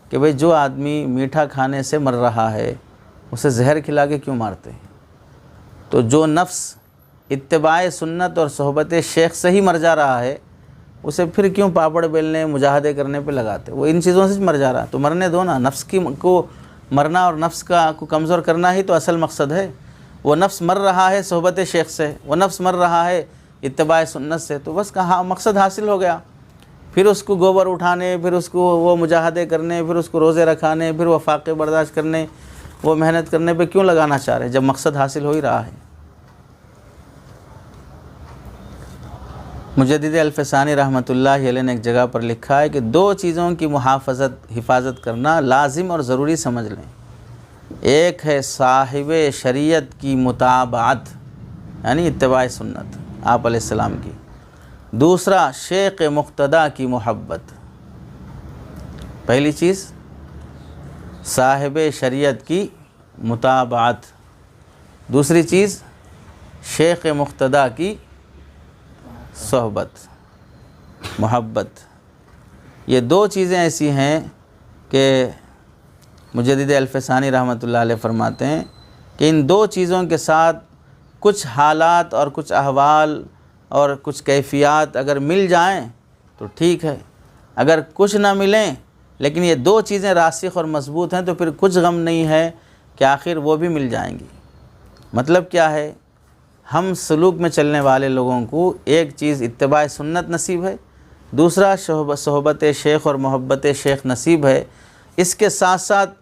کہ بھئی جو آدمی میٹھا کھانے سے مر رہا ہے اسے زہر کھلا کے کیوں مارتے ہیں؟ تو جو نفس اتباع سنت اور صحبت شیخ سے ہی مر جا رہا ہے اسے پھر کیوں پاپڑ بیلنے، مجاہدے کرنے پہ لگاتے؟ وہ ان چیزوں سے مر جا رہا ہے تو مرنے دو نا۔ نفس کو مرنا اور نفس کو کمزور کرنا ہی تو اصل مقصد ہے۔ وہ نفس مر رہا ہے صحبت شیخ سے، وہ نفس مر رہا ہے اتباع سنت سے، تو بس کہاں مقصد حاصل ہو گیا۔ پھر اس کو گوبر اٹھانے، پھر اس کو وہ مجاہدے کرنے، پھر اس کو روزے رکھانے، پھر وہ فاقے برداشت کرنے، وہ محنت کرنے پہ کیوں لگانا چاہ رہے جب مقصد حاصل ہو ہی رہا ہے؟ مجدد الفسانی رحمۃ اللہ علیہ نے ایک جگہ پر لکھا ہے کہ دو چیزوں کی حفاظت کرنا لازم اور ضروری سمجھ لیں۔ ایک ہے صاحب شریعت کی متابعت یعنی اتباع سنت آپ علیہ السلام کی، دوسرا شیخ مقتدیٰ کی محبت۔ پہلی چیز صاحب شریعت کی متابعت، دوسری چیز شیخ مقتدیٰ کی صحبت، محبت۔ یہ دو چیزیں ایسی ہیں کہ مجدد الفسانی رحمۃ اللہ علیہ فرماتے ہیں کہ ان دو چیزوں کے ساتھ کچھ حالات اور کچھ احوال اور کچھ کیفیات اگر مل جائیں تو ٹھیک ہے، اگر کچھ نہ ملیں لیکن یہ دو چیزیں راسخ اور مضبوط ہیں تو پھر کچھ غم نہیں ہے کہ آخر وہ بھی مل جائیں گی۔ مطلب کیا ہے؟ ہم سلوک میں چلنے والے لوگوں کو ایک چیز اتباع سنت نصیب ہے، دوسرا صحبت شیخ اور محبت شیخ نصیب ہے۔ اس کے ساتھ ساتھ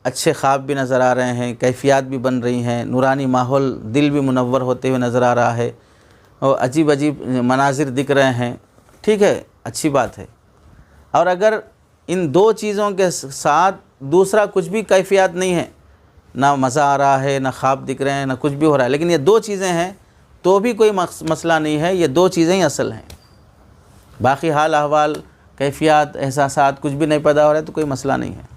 اچھے خواب بھی نظر آ رہے ہیں، کیفیات بھی بن رہی ہیں، نورانی ماحول، دل بھی منور ہوتے ہوئے نظر آ رہا ہے، اور عجیب عجیب مناظر دکھ رہے ہیں، ٹھیک ہے، اچھی بات ہے۔ اور اگر ان دو چیزوں کے ساتھ دوسرا کچھ بھی کیفیات نہیں ہے، نہ مزہ آ رہا ہے، نہ خواب دکھ رہے ہیں، نہ کچھ بھی ہو رہا ہے، لیکن یہ دو چیزیں ہیں تو بھی کوئی مسئلہ نہیں ہے، یہ دو چیزیں ہی اصل ہیں۔ باقی حال احوال، کیفیات، احساسات کچھ بھی نہیں پیدا ہو رہا ہے تو کوئی مسئلہ نہیں ہے۔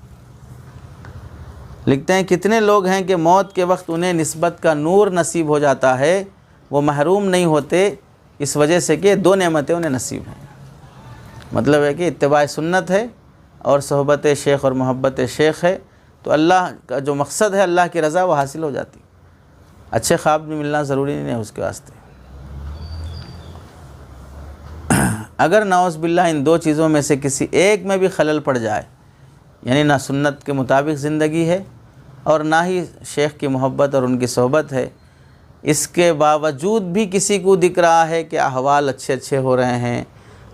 لکھتے ہیں کتنے لوگ ہیں کہ موت کے وقت انہیں نسبت کا نور نصیب ہو جاتا ہے، وہ محروم نہیں ہوتے اس وجہ سے کہ دو نعمتیں انہیں نصیب ہیں۔ مطلب ہے کہ اتباع سنت ہے اور صحبت شیخ اور محبت شیخ ہے، تو اللہ کا جو مقصد ہے اللہ کی رضا وہ حاصل ہو جاتی۔ اچھے خواب بھی ملنا ضروری نہیں ہے اس کے واسطے۔ اگر نعوذ باللہ ان دو چیزوں میں سے کسی ایک میں بھی خلل پڑ جائے، یعنی نہ سنت کے مطابق زندگی ہے اور نہ ہی شیخ کی محبت اور ان کی صحبت ہے، اس کے باوجود بھی کسی کو دکھ رہا ہے کہ احوال اچھے ہو رہے ہیں،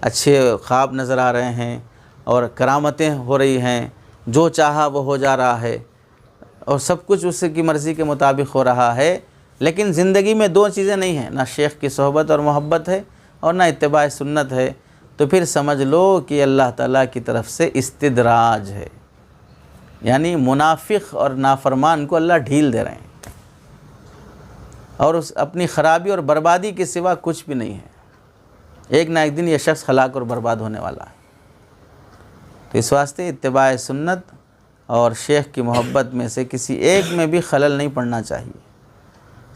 اچھے خواب نظر آ رہے ہیں اور کرامتیں ہو رہی ہیں، جو چاہا وہ ہو جا رہا ہے اور سب کچھ اس کی مرضی کے مطابق ہو رہا ہے، لیکن زندگی میں دو چیزیں نہیں ہیں، نہ شیخ کی صحبت اور محبت ہے اور نہ اتباع سنت ہے، تو پھر سمجھ لو کہ اللہ تعالیٰ کی طرف سے استدراج ہے، یعنی منافق اور نافرمان کو اللہ ڈھیل دے رہے ہیں اور اس اپنی خرابی اور بربادی کے سوا کچھ بھی نہیں ہے۔ ایک نہ ایک دن یہ شخص ہلاک اور برباد ہونے والا ہے۔ تو اس واسطے اتباع سنت اور شیخ کی محبت میں سے کسی ایک میں بھی خلل نہیں پڑنا چاہیے۔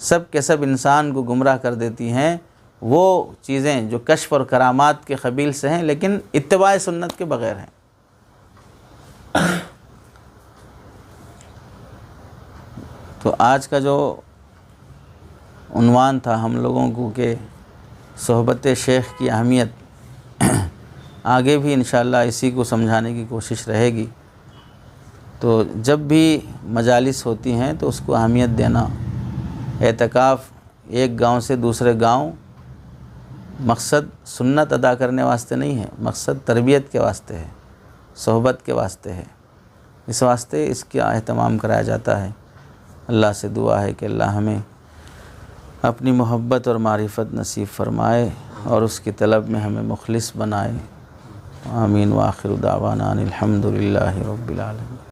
سب کے سب انسان کو گمراہ کر دیتی ہیں وہ چیزیں جو کشف اور کرامات کے قبیل سے ہیں لیکن اتباع سنت کے بغیر ہیں۔ تو آج کا جو عنوان تھا ہم لوگوں کو کہ صحبت شیخ کی اہمیت، آگے بھی انشاءاللہ اسی کو سمجھانے کی کوشش رہے گی۔ تو جب بھی مجالس ہوتی ہیں تو اس کو اہمیت دینا۔ اعتکاف ایک گاؤں سے دوسرے گاؤں مقصد سنت ادا کرنے واسطے نہیں ہے، مقصد تربیت کے واسطے ہے، صحبت کے واسطے ہے، اس واسطے اس کا اہتمام کرایا جاتا ہے۔ اللہ سے دعا ہے کہ اللہ ہمیں اپنی محبت اور معرفت نصیب فرمائے اور اس کی طلب میں ہمیں مخلص بنائے۔ آمین۔ وآخر دعوانا ان الحمد للہ رب العالمین۔